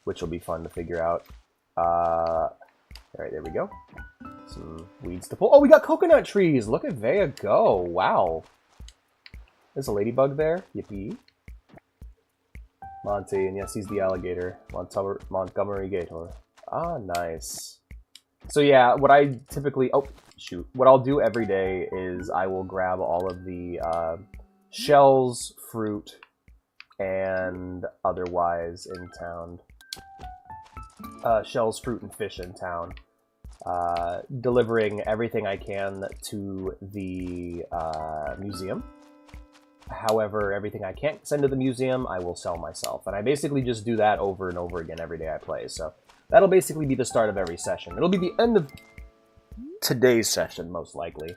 which will be fun to figure out. Alright, there we go. Some weeds to pull. Oh, we got coconut trees! Look at Vea go! Wow. There's a ladybug there. Yippee. Monty, and yes, he's the alligator. Montgomery Gator. Ah, nice. So yeah, what I typically... Oh, shoot. What I'll do every day is I will grab all of the shells, fruit, and otherwise in town. Shells, fruit, and fish in town. Delivering everything I can to the museum. However, everything I can't send to the museum, I will sell myself. And I basically just do that over and over again every day I play. So that'll basically be the start of every session. It'll be the end of... today's session, most likely.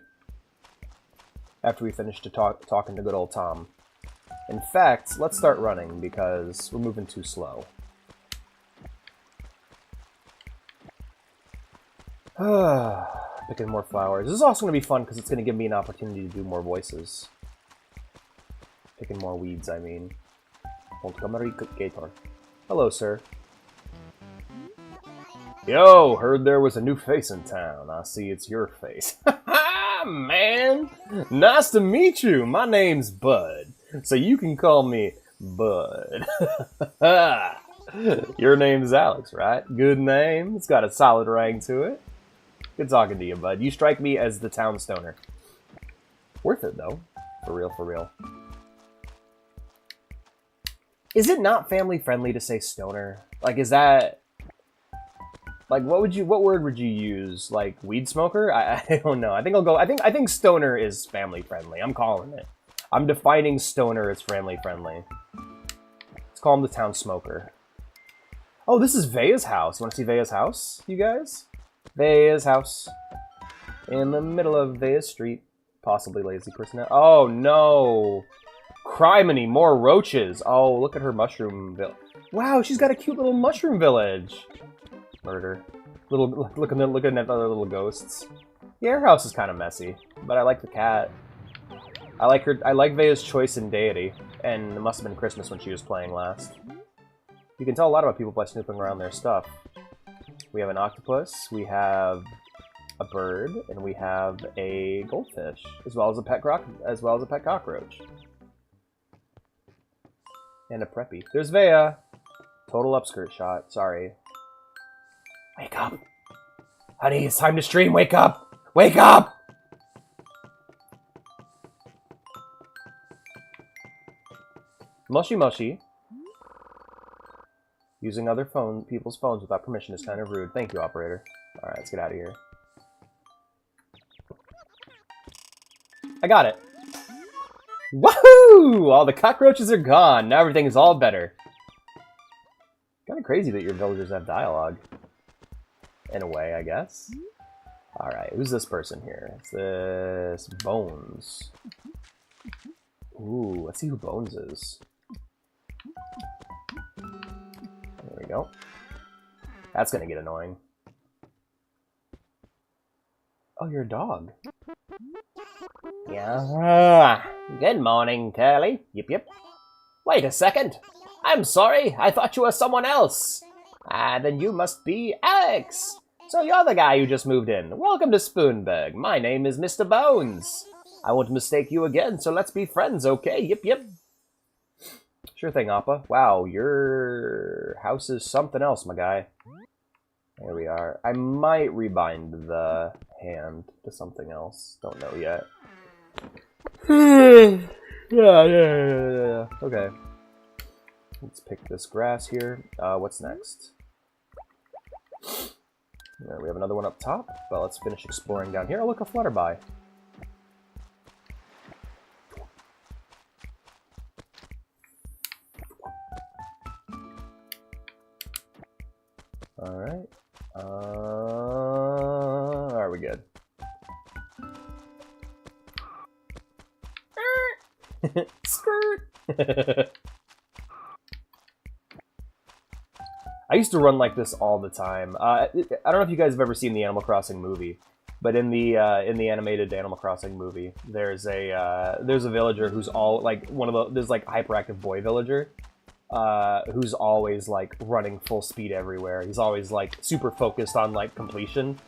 After we finish talking to good old Tom. In fact, let's start running, because we're moving too slow. Picking more flowers. This is also going to be fun, because it's going to give me an opportunity to do more voices. Picking more weeds, I mean. Montgomery Gator. Hello, sir. Yo, heard there was a new face in town. I see it's your face. Man! Nice to meet you. My name's Bud. So you can call me Bud. Your name's Alex, right? Good name. It's got a solid ring to it. Good talking to you, Bud. You strike me as the town stoner. Worth it, though. For real, for real. Is it not family friendly to say stoner? Like, is that... Like, what word would you use? Like, weed smoker? I don't know. I think stoner is family friendly. I'm calling it. I'm defining stoner as family friendly. Let's call him the town smoker. Oh, this is Vea's house. You want to see Vea's house, you guys? Vea's house. In the middle of Vea's street. Possibly lazy person. Oh, no. Criminy, more roaches. Oh, look at her mushroom village. Wow, she's got a cute little mushroom village. Murder. Looking at other little ghosts. Yeah, her house is kind of messy, but I like the cat. I like Vea's choice in deity, and it must have been Christmas when she was playing last. You can tell a lot about people by snooping around their stuff. We have an octopus, we have a bird, and we have a goldfish, as well as a pet cockroach. And a preppy. There's Vea. Total upskirt shot. Sorry. Wake up! Honey, it's time to stream! Wake up! Wake up! Mushy mushy. Using other people's phones without permission is kind of rude. Thank you, operator. Alright, let's get out of here. I got it! Woohoo! All the cockroaches are gone. Now everything is all better. Kind of crazy that your villagers have dialogue. In a way, I guess. Alright, who's this person here? It's this Bones. Ooh, let's see who Bones is. There we go. That's gonna get annoying. Oh, you're a dog. Yeah. Good morning, Curly. Yip yip. Wait a second. I'm sorry. I thought you were someone else. Then you must be Alex. So you're the guy who just moved in. Welcome to Spoonberg. My name is Mr. Bones. I won't mistake you again, so let's be friends, okay? Yip yip. Sure thing, Appa. Wow, your house is something else, my guy. There we are. I might rebind the hand to something else. Don't know yet. Yeah. Okay. Let's pick this grass here. What's next? There, we have another one up top, but let's finish exploring down here. Oh, look, a flutterby. Alright. Are we good? Skirt! I used to run like this all the time. I don't know if you guys have ever seen the Animal Crossing movie, but in the animated Animal Crossing movie, there's a villager who's all like there's like hyperactive boy villager, who's always like running full speed everywhere. He's always like super focused on like completion.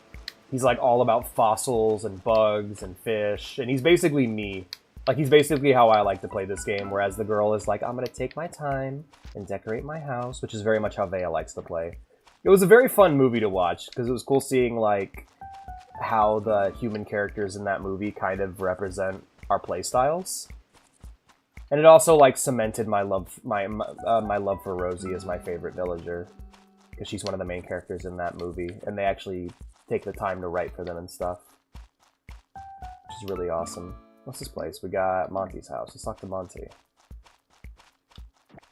He's like all about fossils and bugs and fish, and he's basically me. Like, he's basically how I like to play this game, whereas the girl is like, I'm gonna take my time and decorate my house, which is very much how Vea likes to play. It was a very fun movie to watch, because it was cool seeing, like, how the human characters in that movie kind of represent our playstyles. And it also, like, cemented my love for Rosie as my favorite villager, because she's one of the main characters in that movie, and they actually take the time to write for them and stuff, which is really awesome. What's this place? We got Monty's house. Let's talk to Monty.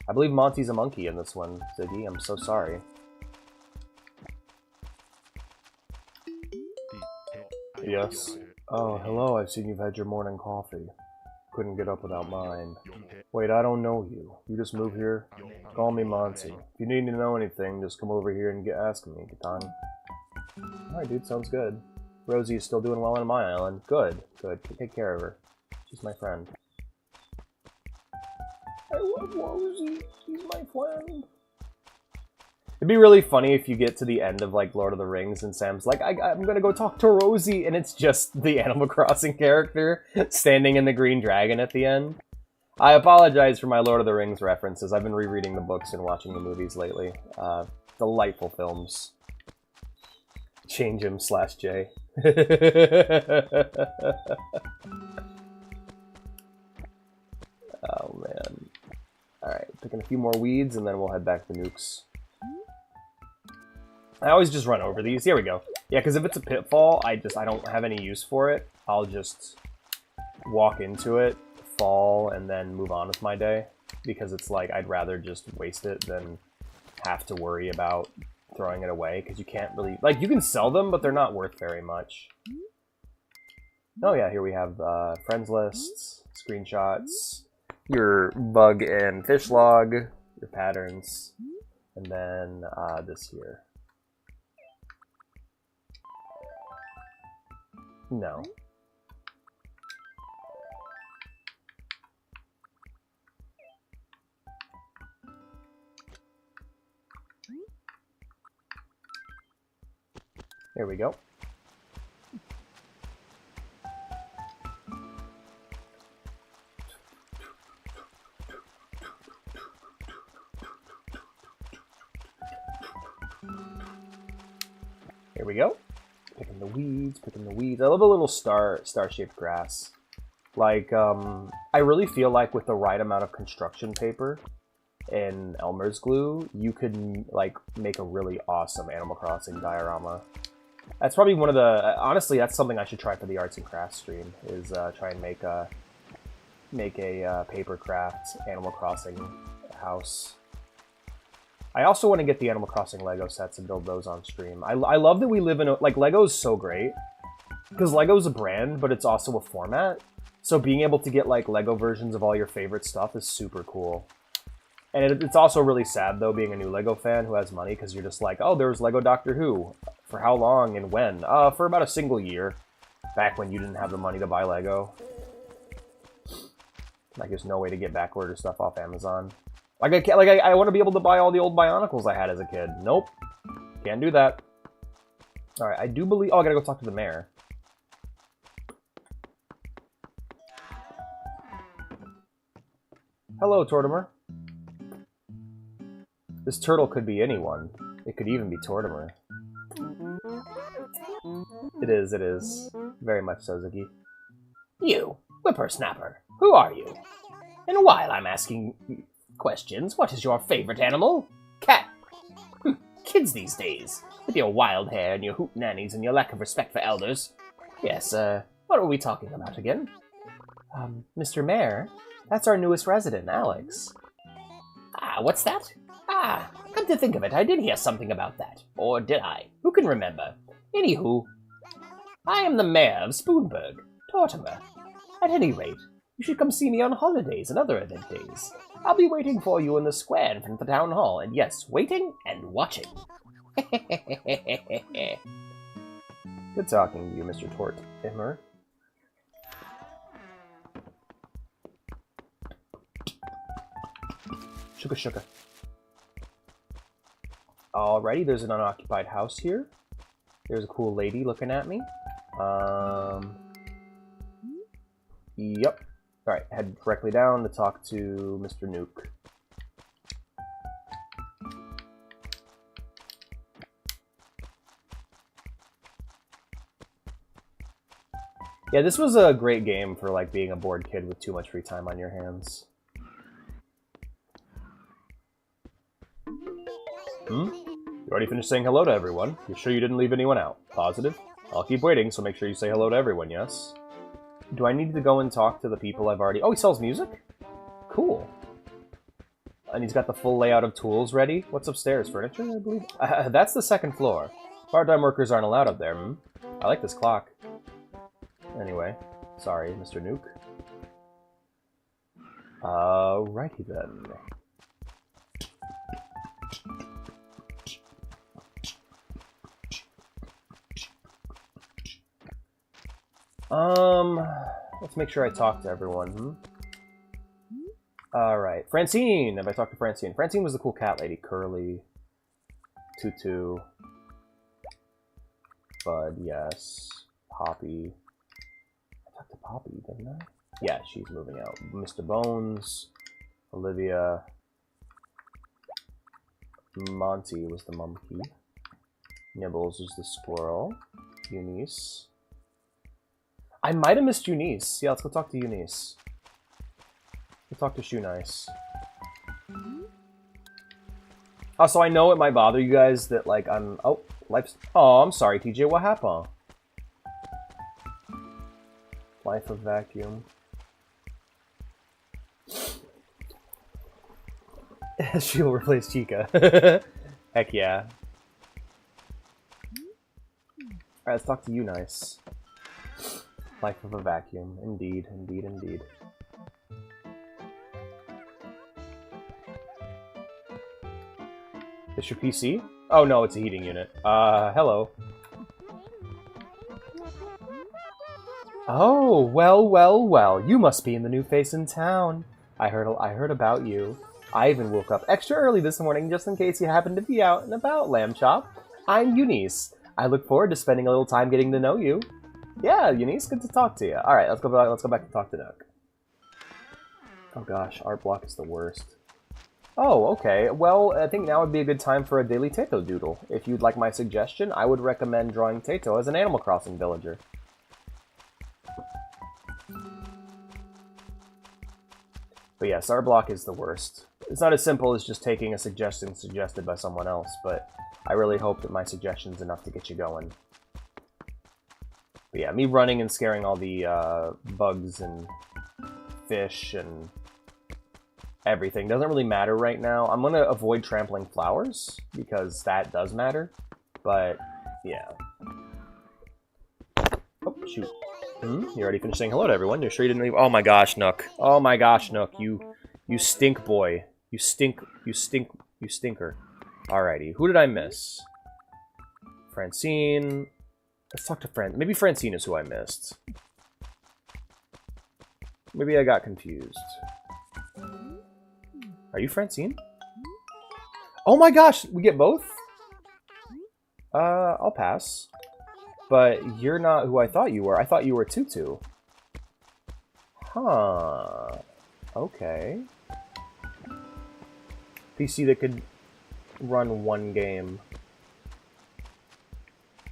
I believe Monty's a monkey in this one, Ziggy. I'm so sorry. Yes. Oh, hello, I've seen you've had your morning coffee. Couldn't get up without mine. Wait, I don't know you. You just moved here? Call me Monty. If you need to know anything, just come over here and ask me, Katani. Alright, dude, sounds good. Rosie is still doing well on my island. Good, good. Take care of her. She's my friend. I love Rosie. She's my friend. It'd be really funny if you get to the end of, like, Lord of the Rings and Sam's like, I'm gonna go talk to Rosie, and it's just the Animal Crossing character standing in the Green Dragon at the end. I apologize for my Lord of the Rings references. I've been rereading the books and watching the movies lately. Delightful films. Change him /J. Oh, man. Alright, picking a few more weeds, and then we'll head back to Nukes. I always just run over these. Here we go. Yeah, because if it's a pitfall, I don't have any use for it. I'll just walk into it, fall, and then move on with my day. Because it's like, I'd rather just waste it than have to worry about throwing it away. Because you can't really... Like, you can sell them, but they're not worth very much. Oh yeah, here we have friends lists, screenshots, your bug and fish log, your patterns, and then this here. No. There we go. Here we go. Picking the weeds, picking the weeds. I love a little star-shaped grass. Like, I really feel like with the right amount of construction paper and Elmer's glue, you could, like, make a really awesome Animal Crossing diorama. That's probably one of the... Honestly, that's something I should try for the arts and crafts stream, is try and make a paper craft Animal Crossing house. I also want to get the Animal Crossing Lego sets and build those on stream. I love that we live in a... Like, Lego's so great. Because Lego's a brand, but it's also a format. So being able to get, like, Lego versions of all your favorite stuff is super cool. And it's also really sad, though, being a new Lego fan who has money, because you're just like, oh, there was Lego Doctor Who. For how long and when? For about a single year. Back when you didn't have the money to buy Lego. Like, there's no way to get backorder stuff off Amazon. Like, I want to be able to buy all the old Bionicles I had as a kid. Nope. Can't do that. Alright, I do believe... Oh, I gotta go talk to the mayor. Hello, Tortimer. This turtle could be anyone. It could even be Tortimer. It is. Very much so, Ziggy. You, whippersnapper, who are you? And while I'm asking questions, what is your favorite animal? Cat. Kids these days, with your wild hair and your hoot nannies and your lack of respect for elders. Yes, what were we talking about again? Mr. Mayor, that's our newest resident, Alex. Ah, what's that? Ah, come to think of it, I did hear something about that. Or did I? Who can remember? Anywho, I am the mayor of Spoonburg, Tortimer. At any rate, you should come see me on holidays and other event days. I'll be waiting for you in the square in front of the town hall, and yes, waiting and watching. Good talking to you, Mr. Tortimer. Shuka shuka. Alrighty, there's an unoccupied house here. There's a cool lady looking at me. Yep. Alright, head directly down to talk to Mr. Nuke. Yeah, this was a great game for, like, being a bored kid with too much free time on your hands. You already finished saying hello to everyone. You sure you didn't leave anyone out? Positive? I'll keep waiting, so make sure you say hello to everyone, yes? Do I need to go and talk to the people I've already... Oh, he sells music? Cool. And he's got the full layout of tools ready. What's upstairs? Furniture, I believe? That's the second floor. Part-time workers aren't allowed up there, I like this clock. Anyway, sorry, Mr. Nuke. Alrighty then. Let's make sure I talk to everyone. Alright, Francine! Have I talked to Francine? Francine was the cool cat lady. Curly. Tutu. Bud, yes. Poppy. I talked to Poppy, didn't I? Yeah, she's moving out. Mr. Bones. Olivia. Monty was the monkey. Nibbles was the squirrel. Eunice. I might have missed Eunice. Yeah, let's go talk to Eunice. Let's talk to Shoe Nice. Also, I know it might bother you guys that, like, I'm... Oh, life's... Oh, I'm sorry, TJ. What happened? Life of Vacuum. She'll replace Chica. Heck yeah. Alright, let's talk to you, Nice. Life of a Vacuum. Indeed, indeed, indeed. Is your PC? Oh no, it's a heating unit. Hello. Oh, well, well, well. You must be in the new face in town. I heard about you. I even woke up extra early this morning just in case you happened to be out and about, Lamb Chop. I'm Eunice. I look forward to spending a little time getting to know you. Yeah, Eunice, good to talk to you. All right, let's go back to talk to Nook. Oh gosh, art block is the worst. Oh, okay. Well, I think now would be a good time for a daily Tato doodle. If you'd like my suggestion, I would recommend drawing Tato as an Animal Crossing villager. But yes, art block is the worst. It's not as simple as just taking a suggestion suggested by someone else, but I really hope that my suggestion's enough to get you going. But yeah, me running and scaring all the bugs and fish and everything doesn't really matter right now. I'm gonna avoid trampling flowers because that does matter, but yeah. Oh shoot! You already finished saying hello to everyone. You're sure you didn't leave? Oh my gosh, Nook! Oh my gosh, Nook! You stink, boy! You stink! You stink! You stinker! Alrighty, who did I miss? Francine. Let's talk to Maybe Francine is who I missed. Maybe I got confused. Are you Francine? Oh my gosh, we get both? I'll pass. But you're not who I thought you were. I thought you were Tutu. Huh. Okay. PC that could run one game.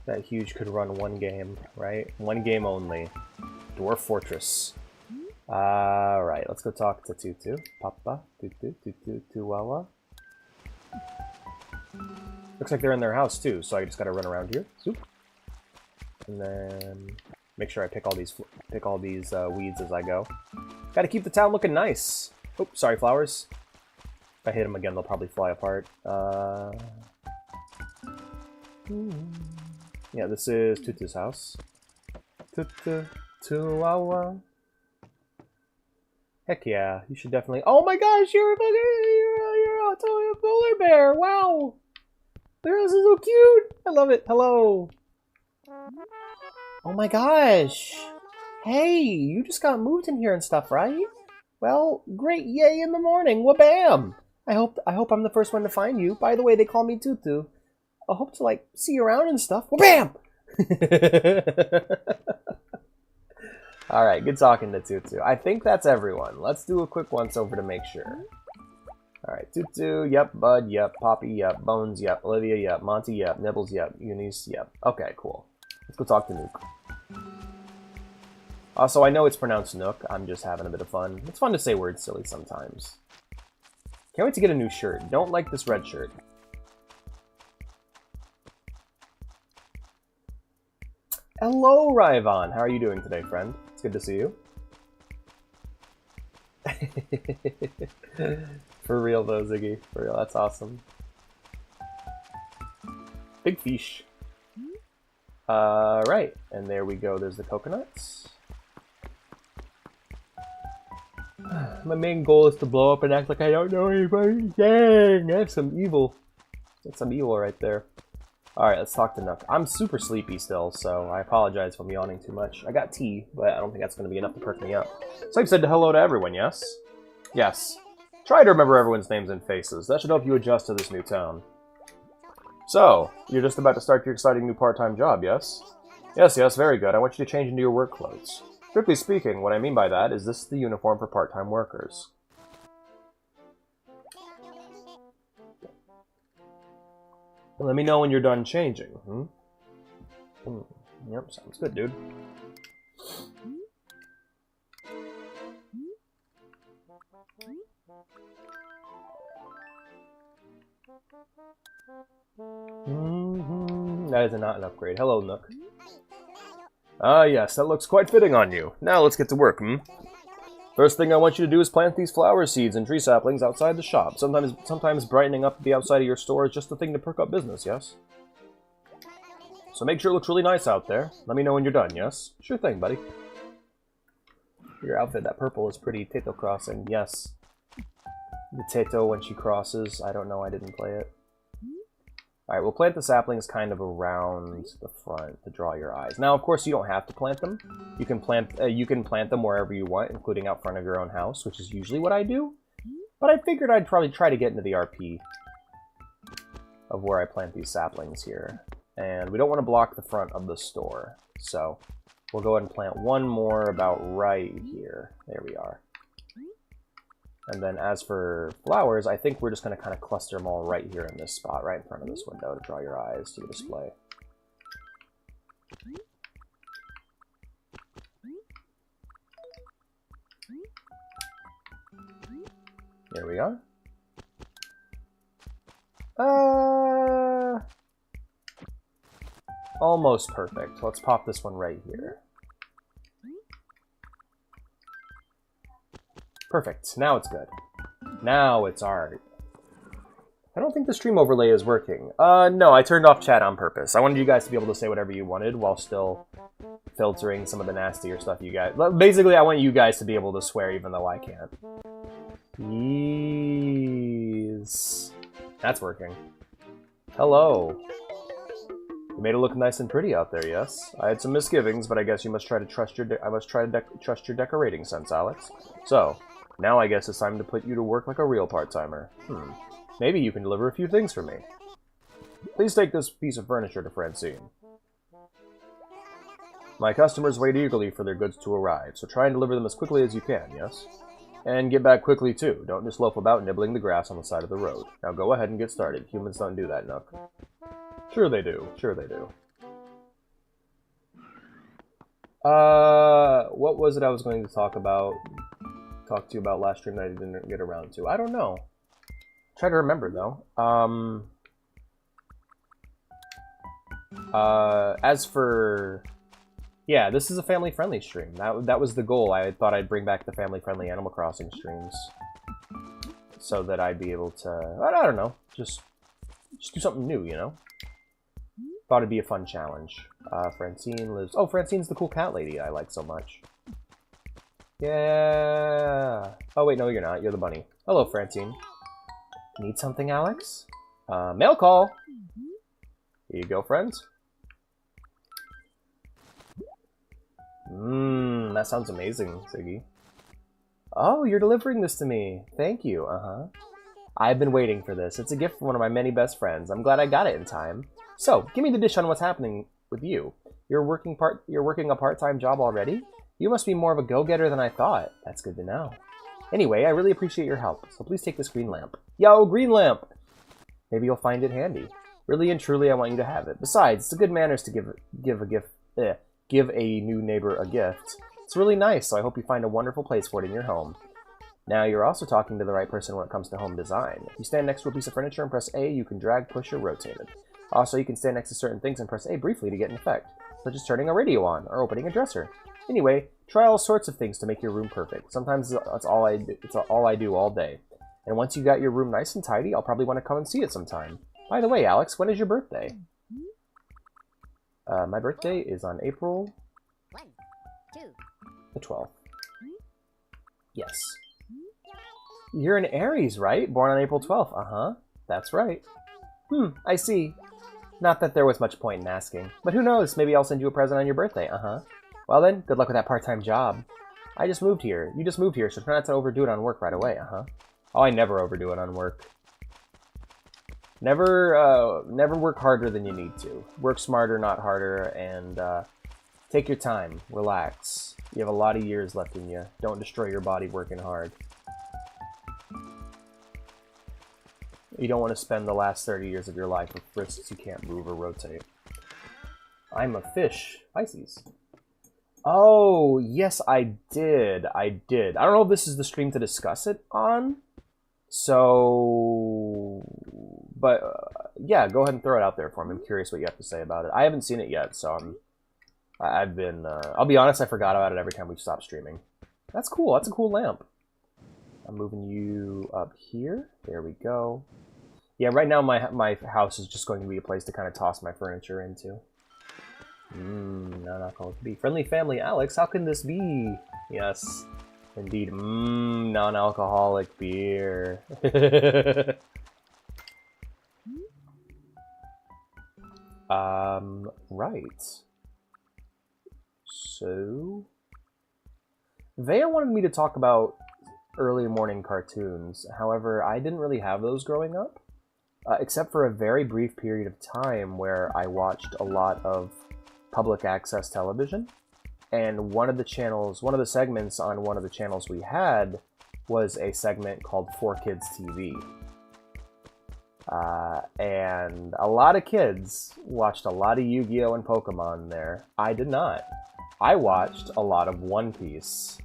That huge could run one game, right? One game only. Dwarf Fortress. Alright, let's go talk to Tutu. Papa, Tutu, Tutu, Tuwawa. Looks like they're in their house too, so I just gotta run around here. Zoop. And then make sure I pick all these weeds as I go. Gotta keep the town looking nice. Oh, sorry, flowers. If I hit them again, they'll probably fly apart. Yeah, this is Tutu's house. Tutu, Tuwawa. Heck yeah, you should definitely. Oh my gosh, you're a polar bear! Wow, their house is so cute. I love it. Hello. Oh my gosh. Hey, you just got moved in here and stuff, right? Well, great! Yay in the morning! Wabam! I hope I'm the first one to find you. By the way, they call me Tutu. I hope to like see you around and stuff. Wabam! Alright, good talking to Tutu. I think that's everyone. Let's do a quick once over to make sure. Alright, Tutu, yep. Bud, yep. Poppy, yep. Bones, yep. Olivia, yep. Monty, yep. Nibbles, yep. Eunice, yep. Okay, cool. Let's go talk to Nook. Also, I know it's pronounced Nook. I'm just having a bit of fun. It's fun to say words silly sometimes. Can't wait to get a new shirt. Don't like this red shirt. Hello, Ryvon. How are you doing today, friend? It's good to see you. For real, though, Ziggy. For real, that's awesome. Big fish. Right. And there we go. There's the coconuts. My main goal is to blow up and act like I don't know anybody. Dang, that's some evil. That's some evil right there. Alright, let's talk to Nook. I'm super sleepy still, so I apologize if I'm yawning too much. I got tea, but I don't think that's going to be enough to perk me up. So I've said hello to everyone, yes? Yes. Try to remember everyone's names and faces. That should help you adjust to this new town. So, you're just about to start your exciting new part-time job, yes? Yes, very good. I want you to change into your work clothes. Strictly speaking, what I mean by that is this is the uniform for part-time workers. Let me know when you're done changing. Yep, sounds good, dude. That is not an upgrade. Hello, Nook. Ah, yes, that looks quite fitting on you. Now let's get to work, First thing I want you to do is plant these flower seeds and tree saplings outside the shop. Sometimes brightening up the outside of your store is just the thing to perk up business, yes? So make sure it looks really nice out there. Let me know when you're done, yes? Sure thing, buddy. Your outfit, that purple, is pretty. Tato crossing, yes. The Tato when she crosses. I don't know, I didn't play it. Alright, we'll plant the saplings kind of around the front to draw your eyes. Now, of course, you don't have to plant them. You can plant them wherever you want, including out front of your own house, which is usually what I do. But I figured I'd probably try to get into the RP of where I plant these saplings here. And we don't want to block the front of the store. So we'll go ahead and plant one more about right here. There we are. And then as for flowers, I think we're just going to kind of cluster them all right here in this spot, right in front of this window to draw your eyes to the display. There we are. Almost perfect. Let's pop this one right here. Perfect. Now it's good. Now it's art. I don't think the stream overlay is working. No, I turned off chat on purpose. I wanted you guys to be able to say whatever you wanted while still filtering some of the nastier stuff you guys... Basically, I want you guys to be able to swear even though I can't. Yes. That's working. Hello. You made it look nice and pretty out there, yes? I had some misgivings, but I guess you must try to trust your trust your decorating sense, Alex. So, now I guess it's time to put you to work like a real part-timer. Maybe you can deliver a few things for me. Please take this piece of furniture to Francine. My customers wait eagerly for their goods to arrive, so try and deliver them as quickly as you can, yes? And get back quickly, too. Don't just loaf about nibbling the grass on the side of the road. Now go ahead and get started. Humans don't do that, Nook. Sure they do. Sure they do. What was it I was going to talk to you about last stream that I didn't get around to? I don't know. Try to remember, though. As for... Yeah, this is a family-friendly stream. That was the goal. I thought I'd bring back the family-friendly Animal Crossing streams. So that I'd be able to... I don't know. Just do something new, you know? Thought it'd be a fun challenge. Francine lives... Oh, Francine's the cool cat lady I like so much. Yeah. Oh, wait, no, you're not. You're the bunny. Hello, Francine. Need something, Alex? Mail call. Here you go, friends. That sounds amazing, Ziggy. Oh, you're delivering this to me. Thank you. I've been waiting for this. It's a gift from one of my many best friends. I'm glad I got it in time. So, give me the dish on what's happening with you. You're working a part-time job already? You must be more of a go-getter than I thought. That's good to know. Anyway, I really appreciate your help, so please take this green lamp. Yo, green lamp! Maybe you'll find it handy. Really and truly, I want you to have it. Besides, it's a good manners to give a new neighbor a gift. It's really nice, so I hope you find a wonderful place for it in your home. Now, you're also talking to the right person when it comes to home design. If you stand next to a piece of furniture and press A, you can drag, push, or rotate it. Also, you can stand next to certain things and press A briefly to get an effect, such as turning a radio on or opening a dresser. Anyway, try all sorts of things to make your room perfect. Sometimes that's all I do all day. And once you got your room nice and tidy, I'll probably want to come and see it sometime. By the way, Alex, when is your birthday? My birthday is on April... the 12th. Yes. You're an Aries, right? Born on April 12th. Uh-huh. That's right. I see. Not that there was much point in asking. But who knows? Maybe I'll send you a present on your birthday. Uh-huh. Well then, good luck with that part-time job. I just moved here. You just moved here, so try not to overdo it on work right away. Uh-huh. Oh, I never overdo it on work. Never work harder than you need to. Work smarter, not harder, and take your time. Relax. You have a lot of years left in you. Don't destroy your body working hard. You don't want to spend the last 30 years of your life with wrists you can't move or rotate. I'm a fish. Pisces. Oh, yes, I did. I don't know if this is the stream to discuss it on. So... But, yeah, go ahead and throw it out there for me. I'm curious what you have to say about it. I haven't seen it yet, so I've been... I'll be honest, I forgot about it every time we've stopped streaming. That's cool. That's a cool lamp. I'm moving you up here. There we go. Yeah, right now my house is just going to be a place to kind of toss my furniture into. Non-alcoholic beer. Friendly family, Alex, how can this be? Yes, indeed. Non-alcoholic beer. Right. So... Vea wanted me to talk about early morning cartoons. However, I didn't really have those growing up. Except for a very brief period of time where I watched a lot of public access television. And one of the segments on one of the channels we had was a segment called 4Kids TV. And a lot of kids watched a lot of Yu-Gi-Oh! And Pokemon there. I did not. I watched a lot of One Piece.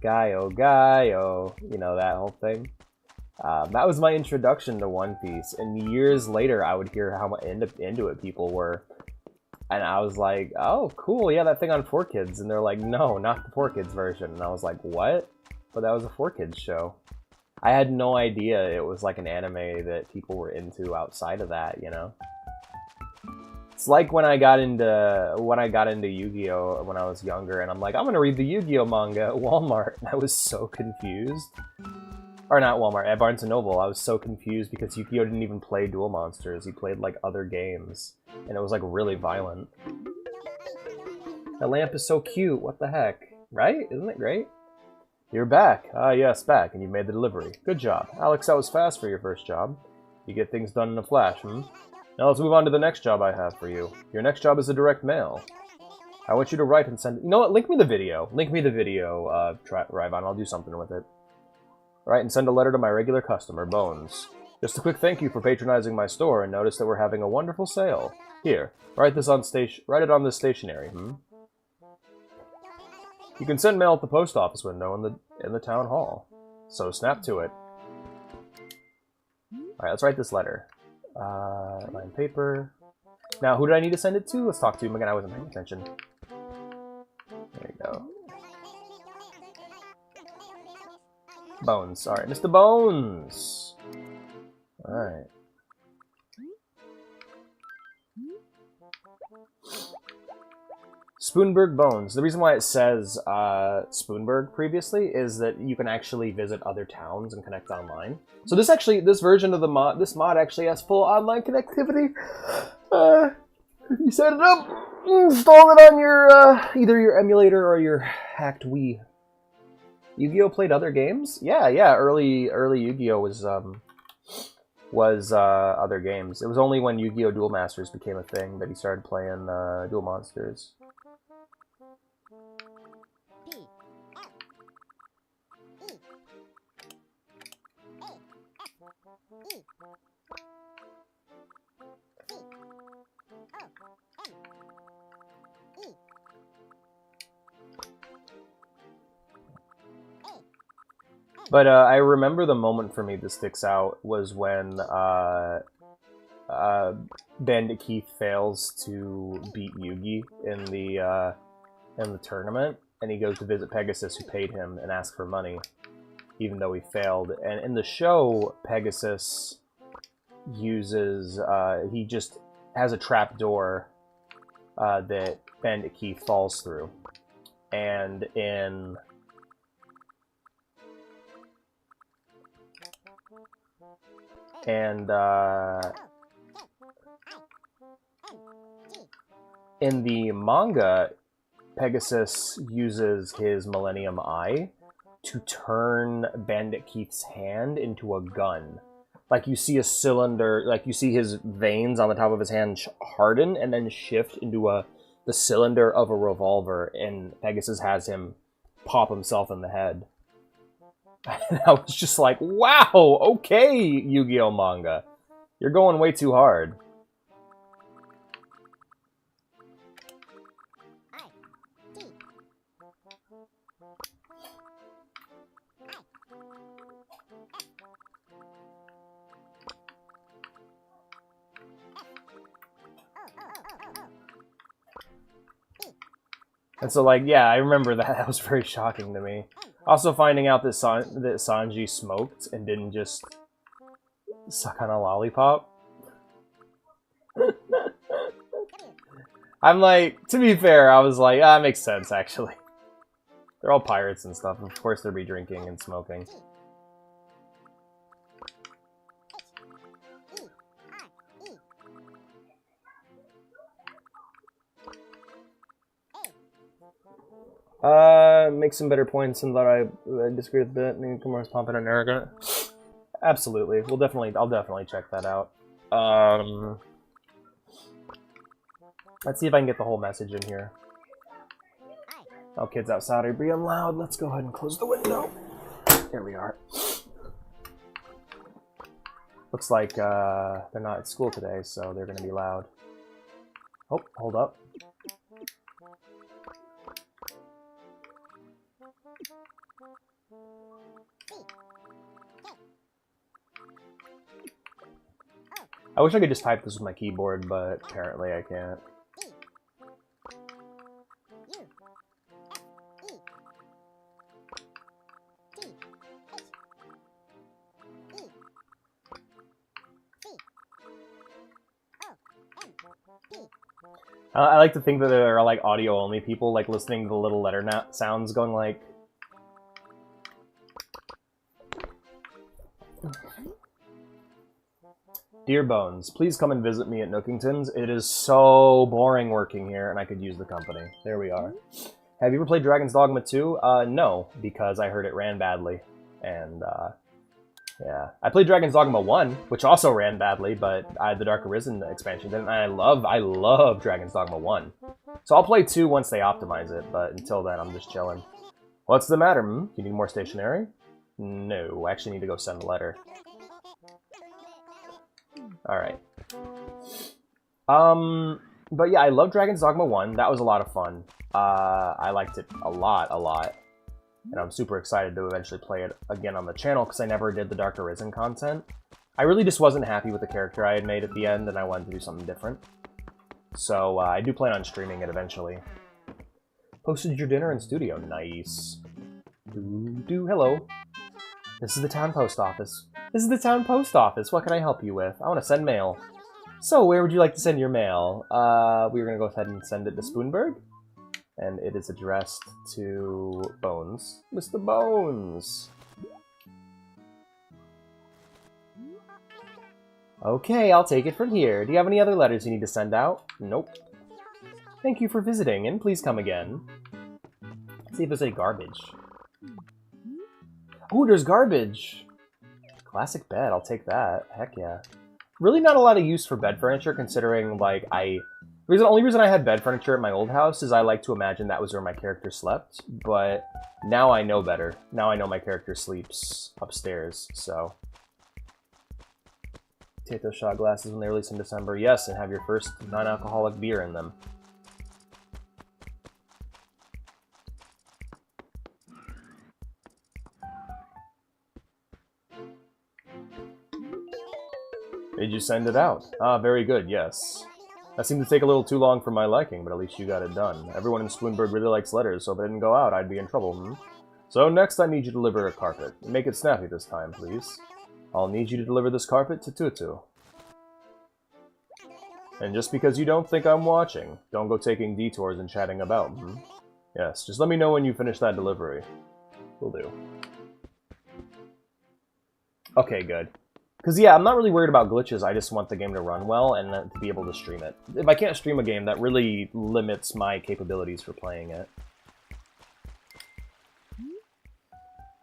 Gaio, Gaio, you know, that whole thing. That was my introduction to One Piece, and years later I would hear how into it people were. And I was like, oh, cool, yeah, that thing on 4Kids. And they're like, no, not the 4Kids version. And I was like, what? But that was a 4Kids show. I had no idea it was like an anime that people were into outside of that, you know? It's like when I got into Yu-Gi-Oh! When I was younger, and I'm like, I'm gonna read the Yu-Gi-Oh! Manga at Walmart. And I was so confused. Or not Walmart, at Barnes & Noble. I was so confused because Yu-Gi-Oh! Didn't even play Duel Monsters. He played like other games. And it was like really violent. That lamp is so cute, what the heck? Right? Isn't it great? You're back. Ah, yes, back, and you made the delivery. Good job. Alex, that was fast for your first job. You get things done in a flash, Now let's move on to the next job I have for you. Your next job is a direct mail. I want you to write and send... You know what? Link me the video. Link me the video, Ryvon. I'll do something with it. Write and send a letter to my regular customer, Bones. Just a quick thank you for patronizing my store, and notice that we're having a wonderful sale. Here, write it on this stationery, You can send mail at the post office window in the town hall. So snap to it. Alright, let's write this letter. Line paper. Now, who did I need to send it to? Let's talk to him again. I wasn't paying attention. There you go. Bones. Alright, Mr. Bones! Alright. Spoonberg Bones. The reason why it says Spoonberg previously is that you can actually visit other towns and connect online. So this version of this mod actually has full online connectivity. You set it up, install it on your either your emulator or your hacked Wii. Yu-Gi-Oh! Played other games? Yeah. Early Yu-Gi-Oh! was other games. It was only when Yu-Gi-Oh! Duel Masters became a thing that he started playing Duel Monsters. But I remember the moment for me that sticks out was when Bandit Keith fails to beat Yugi in the tournament, and he goes to visit Pegasus, who paid him, and ask for money, even though he failed. And in the show, Pegasus uses he just has a trap door that Bandit Keith falls through, and And in the manga, Pegasus uses his Millennium Eye to turn Bandit Keith's hand into a gun. Like, you see a cylinder, like, you see his veins on the top of his hand harden and then shift into the cylinder of a revolver, and Pegasus has him pop himself in the head. And I was just like, wow, okay, Yu-Gi-Oh! Manga. You're going way too hard. And so, like, yeah, I remember that. That was very shocking to me. Also, finding out that Sanji smoked and didn't just suck on a lollipop. I'm like, to be fair, I was like, ah, makes sense, actually. They're all pirates and stuff. Of course they'll be drinking and smoking. Make some better points and that I disagree with a bit. Newcomer's pumping and arrogant. Absolutely. I'll definitely check that out. Let's see if I can get the whole message in here. Oh, kids outside are being loud. Let's go ahead and close the window. There we are. Looks like they're not at school today, so they're going to be loud. Oh, hold up. I wish I could just type this with my keyboard, but apparently I can't. I like to think that there are like audio-only people like listening to the little letter sounds going like... Dear Bones, please come and visit me at Nookington's. It is so boring working here, and I could use the company. There we are. Have you ever played Dragon's Dogma 2? No, because I heard it ran badly. And, yeah. I played Dragon's Dogma 1, which also ran badly, but I had the Dark Arisen expansion, and I love Dragon's Dogma 1. So I'll play 2 once they optimize it, but until then, I'm just chilling. What's the matter, hmm? You need more stationery? No, I actually need to go send a letter. Alright. But yeah, I love Dragon's Dogma 1. That was a lot of fun. I liked it a lot. And I'm super excited to eventually play it again on the channel, because I never did the Dark Arisen content. I really just wasn't happy with the character I had made at the end, and I wanted to do something different. So, I do plan on streaming it eventually. Posted your dinner in studio. Nice. Hello. This is the town post office. This is the town post office. What can I help you with? I want to send mail. So, where would you like to send your mail? We're going to go ahead and send it to Spoonberg. And it is addressed to Bones. Mr. Bones! Okay, I'll take it from here. Do you have any other letters you need to send out? Nope. Thank you for visiting, and please come again. Let's see if there's any garbage. Oh, there's garbage! Classic bed, I'll take that. Heck yeah. Really not a lot of use for bed furniture, considering, like, the only reason I had bed furniture at my old house is I like to imagine that was where my character slept, but now I know better. Now I know my character sleeps upstairs, so... Take those shot glasses when they release in December. Yes, and have your first non-alcoholic beer in them. Did you send it out? Ah, very good, yes. That seemed to take a little too long for my liking, but at least you got it done. Everyone in Spoonberg really likes letters, so if it didn't go out, I'd be in trouble, hmm? So next I need you to deliver a carpet. Make it snappy this time, please. I'll need you to deliver this carpet to Tutu. And just because you don't think I'm watching, don't go taking detours and chatting about, hmm? Yes, just let me know when you finish that delivery. Will do. Okay, good. Because, yeah, I'm not really worried about glitches. I just want the game to run well and to be able to stream it. If I can't stream a game, that really limits my capabilities for playing it.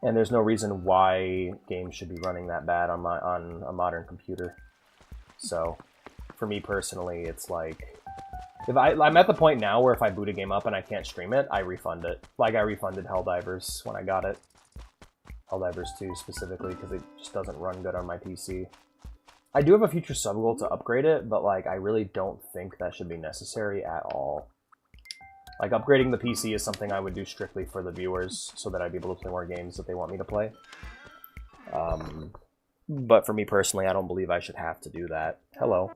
And there's no reason why games should be running that bad on a modern computer. So, for me personally, it's like... I'm at the point now where if I boot a game up and I can't stream it, I refund it. Like I refunded Helldivers when I got it. Helldivers 2 specifically, because it just doesn't run good on my PC. I do have a future sub goal to upgrade it, but like I really don't think that should be necessary at all. Like upgrading the PC is something I would do strictly for the viewers, so that I'd be able to play more games that they want me to play. But for me personally, I don't believe I should have to do that. Hello.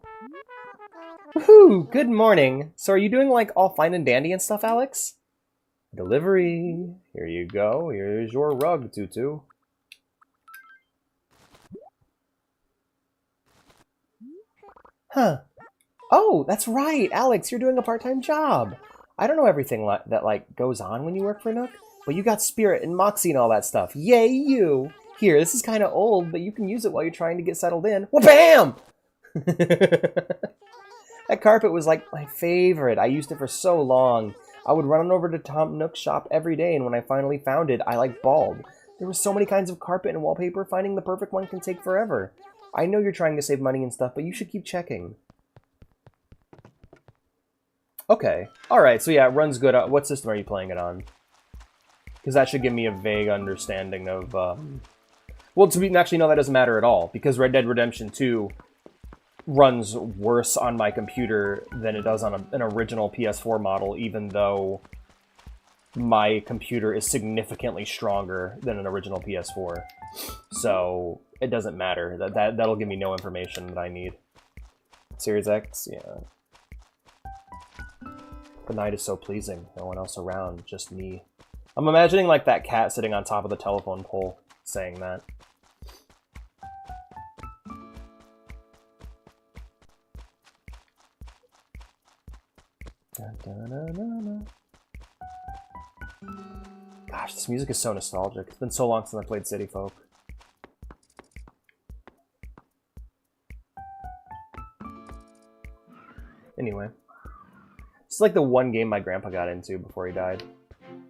Woohoo! Good morning! So are you doing, like, all fine and dandy and stuff, Alex? Delivery! Here you go. Here's your rug, Tutu. Huh. Oh, that's right! Alex, you're doing a part-time job! I don't know everything that, like, goes on when you work for Nook, but you got Spirit and Moxie and all that stuff. Yay, you! Here, this is kind of old, but you can use it while you're trying to get settled in. Wha-bam! That carpet was like my favorite. I used it for so long. I would run over to Tom Nook's shop every day, and when I finally found it, I like bawled. There were so many kinds of carpet and wallpaper, finding the perfect one can take forever. I know you're trying to save money and stuff, but you should keep checking. Okay. Alright, so yeah, it runs good. What system are you playing it on? Because that should give me a vague understanding of, Well, actually, no, that doesn't matter at all, because Red Dead Redemption 2... runs worse on my computer than it does on an original PS4 model, even though my computer is significantly stronger than an original PS4. So it doesn't matter. That'll give me no information that I need. Series X, yeah. The night is so pleasing. No one else around, just me. I'm imagining like that cat sitting on top of the telephone pole saying that. Gosh, this music is so nostalgic. It's been so long since I played City Folk. Anyway. It's like the one game my grandpa got into before he died.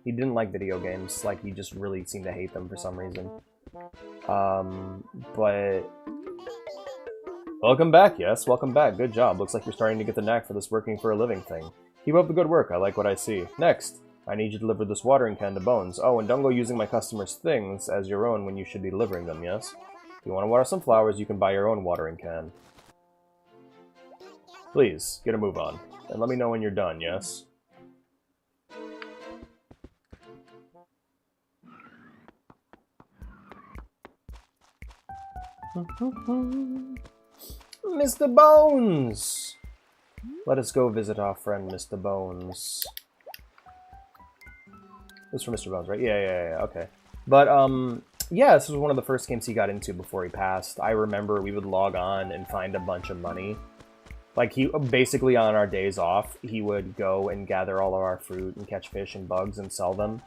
He didn't like video games. Like, he just really seemed to hate them for some reason. But... Welcome back, yes. Welcome back. Good job. Looks like you're starting to get the knack for this working for a living thing. Keep up the good work. I like what I see. Next, I need you to deliver this watering can to Bones. Oh, and don't go using my customers' things as your own when you should be delivering them, yes? If you want to water some flowers, you can buy your own watering can. Please, get a move on. And let me know when you're done, yes? Mr. Bones! Let us go visit our friend, Mr. Bones. This is for Mr. Bones, right? Yeah, okay. But, yeah, this was one of the first games he got into before he passed. I remember we would log on and find a bunch of money. Like, he basically on our days off, he would go and gather all of our fruit and catch fish and bugs and sell them.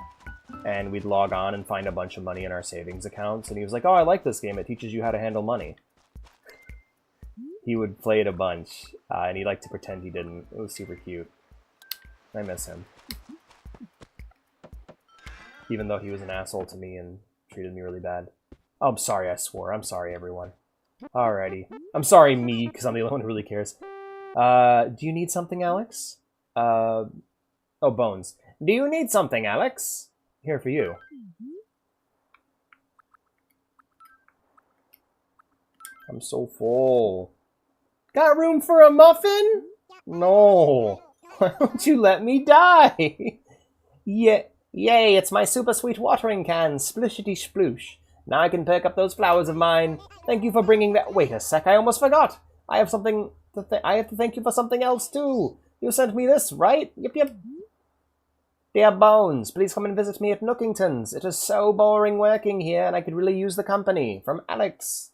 And we'd log on and find a bunch of money in our savings accounts. And he was like, oh, I like this game. It teaches you how to handle money. He would play it a bunch, and he liked to pretend he didn't. It was super cute. I miss him. Even though he was an asshole to me and treated me really bad. Oh, I'm sorry I swore. I'm sorry, everyone. Alrighty. I'm sorry, me, because I'm the only one who really cares. Do you need something, Alex? Oh, Bones. Do you need something, Alex? Here for you. I'm so full. Got room for a muffin? No. Why don't you let me die? Yeah. Yay, it's my super sweet watering can, splishity sploosh. Now I can pick up those flowers of mine. Thank you for bringing that. Wait a sec, I almost forgot. I have something to I have to thank you for something else too. You sent me this, right? Yep. Dear Bones, please come and visit me at Nookington's. It is so boring working here, and I could really use the company. From Alex.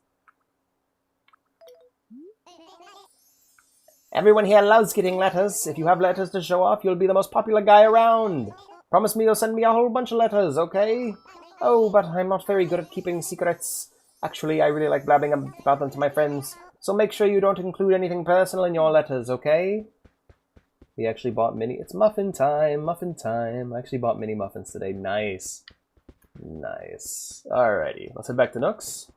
Everyone here loves getting letters. If you have letters to show off, you'll be the most popular guy around. Promise me you'll send me a whole bunch of letters, okay? Oh, but I'm not very good at keeping secrets. Actually, I really like blabbing about them to my friends, so make sure you don't include anything personal in your letters, okay? We actually bought mini... It's muffin time, muffin time. I actually bought mini muffins today. Nice. Nice. Alrighty, let's head back to Nooks.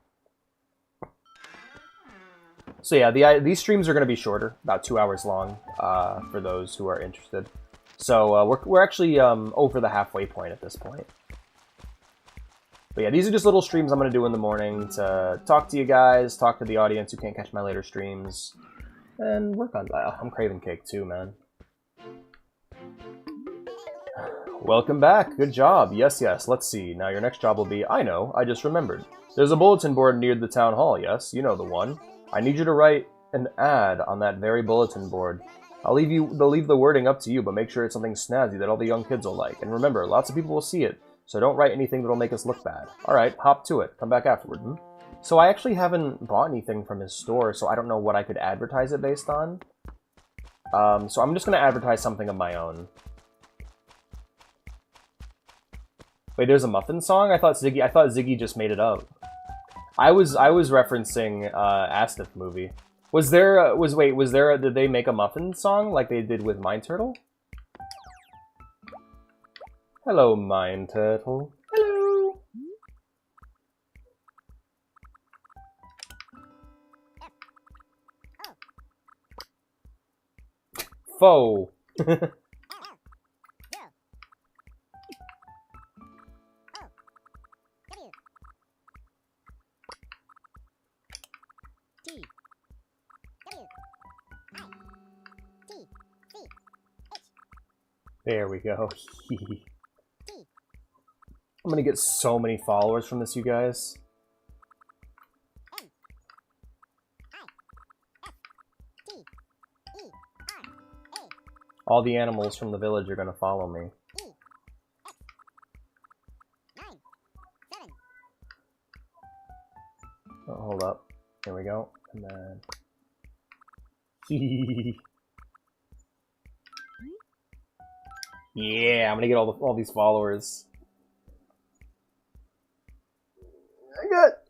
So yeah, these streams are going to be shorter, about 2 hours long, for those who are interested. So we're actually over the halfway point at this point. But yeah, these are just little streams I'm going to do in the morning to talk to you guys, talk to the audience who can't catch my later streams, and work on that. I'm craving cake too, man. Welcome back. Good job. Yes, yes. Let's see. Now your next job will be... I know. I just remembered. There's a bulletin board near the town hall, yes? You know the one. I need you to write an ad on that very bulletin board. They'll leave the wording up to you, but make sure it's something snazzy that all the young kids will like. And remember, lots of people will see it, so don't write anything that'll make us look bad. Alright, hop to it. Come back afterward, hmm? So I actually haven't bought anything from his store, so I don't know what I could advertise it based on. So I'm just going to advertise something of my own. Wait, there's a muffin song? I thought Ziggy just made it up. I was referencing Astith movie. Did they make a muffin song like they did with Mine Turtle? Hello, Mine Turtle. Hello. Foe. There we go. I'm gonna get so many followers from this, you guys. All the animals from the village are gonna follow me. Oh, hold up. There we go. And then... Yeah, I'm gonna get all these followers.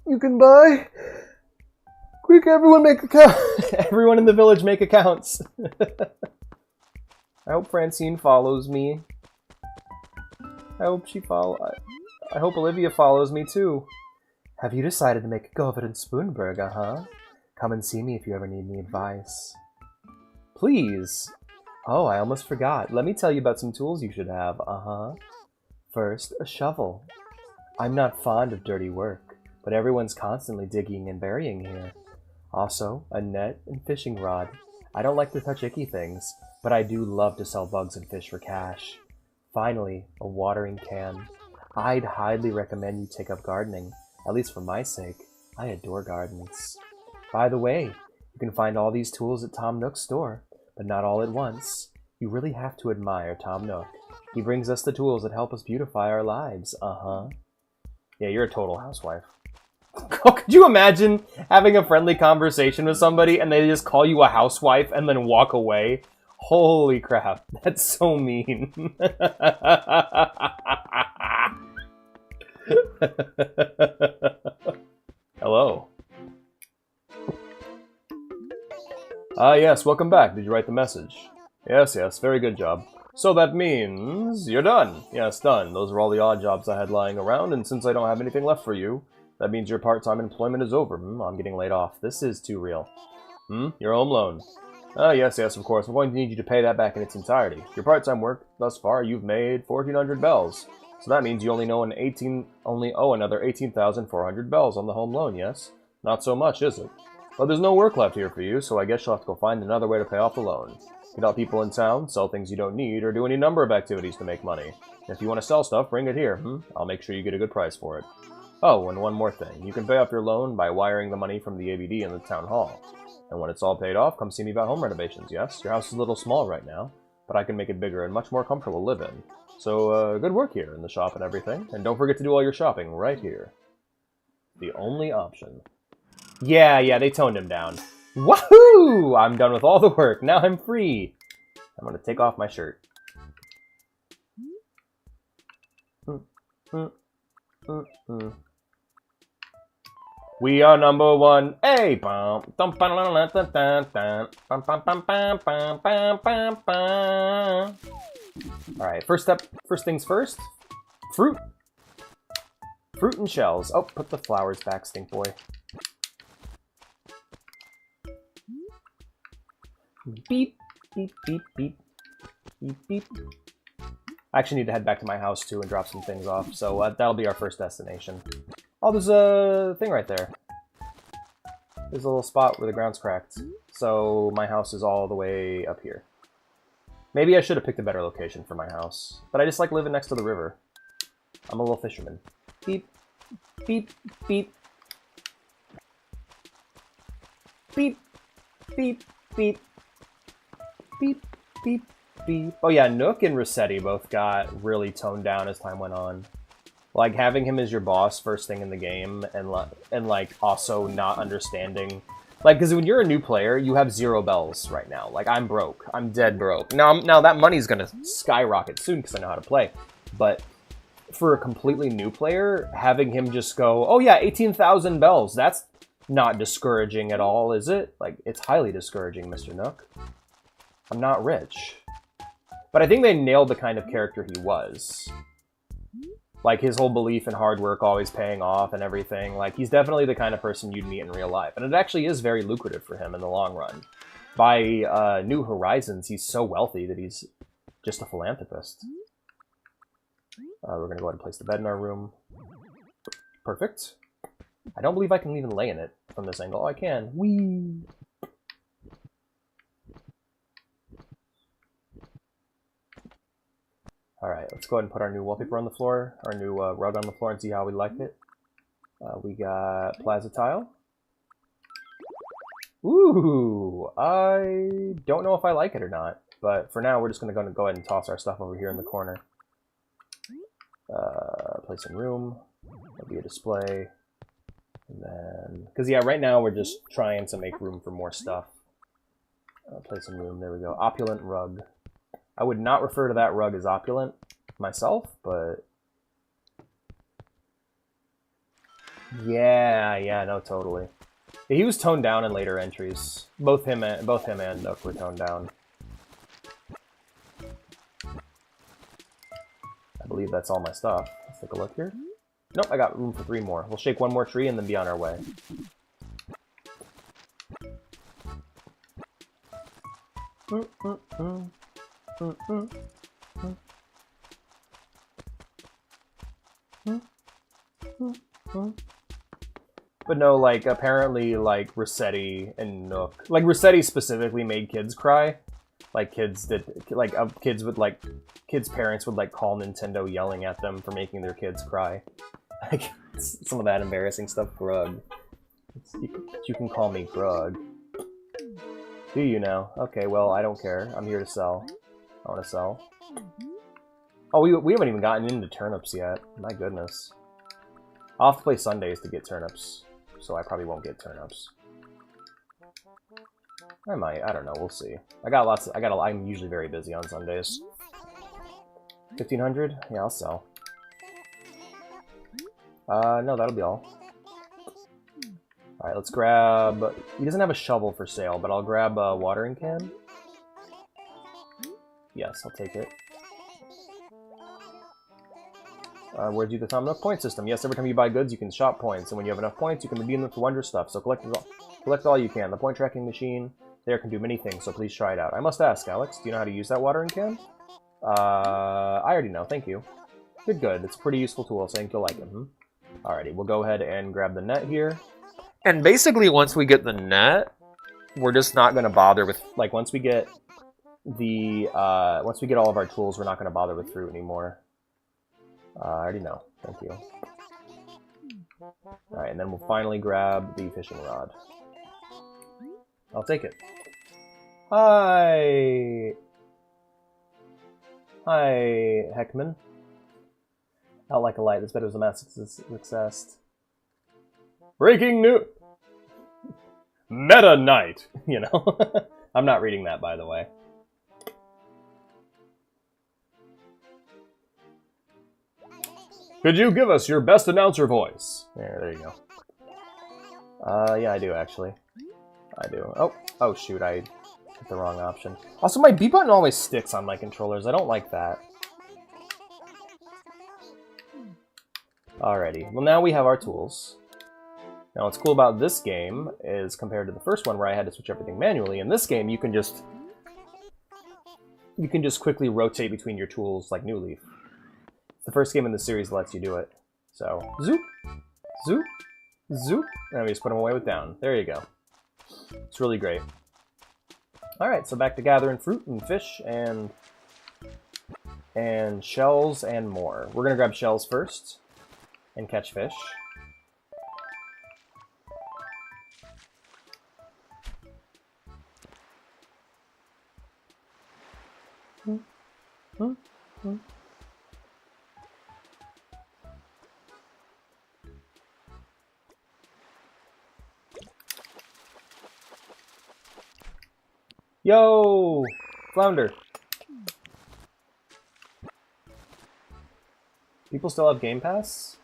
You can buy. Quick, everyone make account. Everyone in the village make accounts. I hope Francine follows me. I hope Olivia follows me too. Have you decided to make a go of it in Spoonburg, huh? Come and see me if you ever need any advice. Please. Oh, I almost forgot. Let me tell you about some tools you should have, First, a shovel. I'm not fond of dirty work, but everyone's constantly digging and burying here. Also, a net and fishing rod. I don't like to touch icky things, but I do love to sell bugs and fish for cash. Finally, a watering can. I'd highly recommend you take up gardening, at least for my sake. I adore gardens. By the way, you can find all these tools at Tom Nook's store, but not all at once. You really have to admire Tom Nook. He brings us the tools that help us beautify our lives, Yeah, you're a total housewife. Could you imagine having a friendly conversation with somebody and they just call you a housewife and then walk away? Holy crap, that's so mean. Hello. Yes, welcome back. Did you write the message? Yes, yes, very good job. So that means you're done. Yes, done. Those are all the odd jobs I had lying around, and since I don't have anything left for you, that means your part-time employment is over. I'm getting laid off. This is too real. Your home loan. Yes, yes, of course. I'm going to need you to pay that back in its entirety. Your part-time work, thus far, you've made 1,400 bells. So that means you only owe another 18,400 bells on the home loan, yes? Not so much, is it? But there's no work left here for you, so I guess you'll have to go find another way to pay off the loan. Get out people in town, sell things you don't need, or do any number of activities to make money. And if you want to sell stuff, bring it here, I'll make sure you get a good price for it. Oh, and one more thing. You can pay off your loan by wiring the money from the ABD in the town hall. And when it's all paid off, come see me about home renovations, yes? Your house is a little small right now, but I can make it bigger and much more comfortable to live in. So, good work here in the shop and everything. And don't forget to do all your shopping right here. The only option. Yeah, they toned him down. Woohoo! I'm done with all the work. Now I'm free. I'm gonna take off my shirt. We are number one. Hey! Alright, first things first. Fruit. Fruit and shells. Oh, put the flowers back, stink boy. Beep, beep, beep, beep. Beep, beep. I actually need to head back to my house, too, and drop some things off, so that'll be our first destination. Oh, there's a thing right there. There's a little spot where the ground's cracked. So my house is all the way up here. Maybe I should have picked a better location for my house. But I just like living next to the river. I'm a little fisherman. Beep, beep, beep. Beep, beep, beep. Beep, beep, beep. Oh yeah, Nook and Rossetti both got really toned down as time went on. Like, having him as your boss first thing in the game, and like, also not understanding... Like, because when you're a new player, you have 0 bells right now. Like, I'm broke. I'm dead broke. Now that money's gonna skyrocket soon, because I know how to play. But for a completely new player, having him just go, oh yeah, 18,000 bells, that's not discouraging at all, is it? Like, it's highly discouraging, Mr. Nook. I'm not rich. But I think they nailed the kind of character he was. Like, his whole belief in hard work always paying off and everything. Like, he's definitely the kind of person you'd meet in real life. And it actually is very lucrative for him in the long run. By New Horizons, he's so wealthy that he's just a philanthropist. We're going to go ahead and place the bed in our room. Perfect. I don't believe I can even lay in it from this angle. Oh, I can. Whee! Alright, let's go ahead and put our new wallpaper on the floor, our new rug on the floor, and see how we like it. We got Plaza Tile. Ooh, I don't know if I like it or not, but for now we're just going to go ahead and toss our stuff over here in the corner. Place in room, there'll be a display, and then, because yeah, right now we're just trying to make room for more stuff. Place in room, there we go, opulent rug. I would not refer to that rug as opulent myself, but yeah, no, totally. He was toned down in later entries. Both him and Nook were toned down. I believe that's all my stuff. Let's take a look here. Nope, I got room for 3 more. We'll shake 1 more tree and then be on our way. But no, like, apparently, like, Rossetti and Nook... Like, Rossetti specifically made kids cry. Like, kids that... Like, kids would, like... Kids' parents would, like, call Nintendo yelling at them for making their kids cry. Like, some of that embarrassing stuff. Grug. You can call me Grug. Do you now? Okay, well, I don't care. I'm here to sell. I want to sell. Oh, we haven't even gotten into turnips yet. My goodness. I'll have to play Sundays to get turnips, so I probably won't get turnips. I might. I don't know. We'll see. I'm usually very busy on Sundays. 1,500? Yeah, I'll sell. No, that'll be all. Alright, let's grab... He doesn't have a shovel for sale, but I'll grab a watering can. Yes, I'll take it. Where'd you the Tom Nook point system? Yes, every time you buy goods, you can shop points, and when you have enough points, you can redeem them for wonder stuff. So collect all you can. The point tracking machine there can do many things, so please try it out. I must ask, Alex, do you know how to use that watering can? I already know, thank you. Good. It's a pretty useful tool, so I think you'll like it. Alrighty, we'll go ahead and grab the net here. And basically, once we get the net, we're just not going to bother with, like, once we get all of our tools, we're not going to bother with fruit anymore. I already know. Thank you. Alright, and then we'll finally grab the fishing rod. I'll take it. Hi, Heckman. Out like a light. This better was a massive success. Breaking news! Meta Knight! You know? I'm not reading that, by the way. Could you give us your best announcer voice? There you go. Yeah, I do, actually. I do. Oh, shoot, I hit the wrong option. Also, my B button always sticks on my controllers. I don't like that. Alrighty, well now we have our tools. Now what's cool about this game is, compared to the first one where I had to switch everything manually, in this game you can just quickly rotate between your tools like New Leaf. It's the first game in the series that lets you do it. So, zoop, zoop, zoop, and we just put them away with down. There you go. It's really great. Alright, so back to gathering fruit and fish and shells and more. We're gonna grab shells first and catch fish. Yo! Flounder! People still have Game Pass?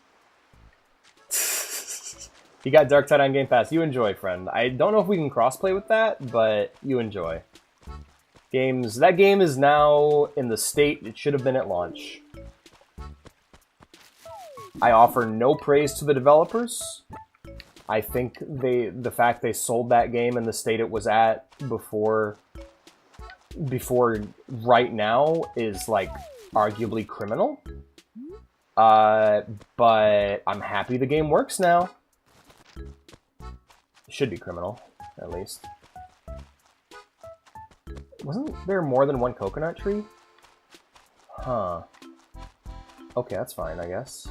You got Darktide on Game Pass. You enjoy, friend. I don't know if we can crossplay with that, but you enjoy. That game is now in the state it should have been at launch. I offer no praise to the developers. I think the fact they sold that game in the state it was at before right now is, like, arguably criminal. But I'm happy the game works now. It should be criminal, at least. Wasn't there more than one coconut tree? Huh. Okay, that's fine, I guess.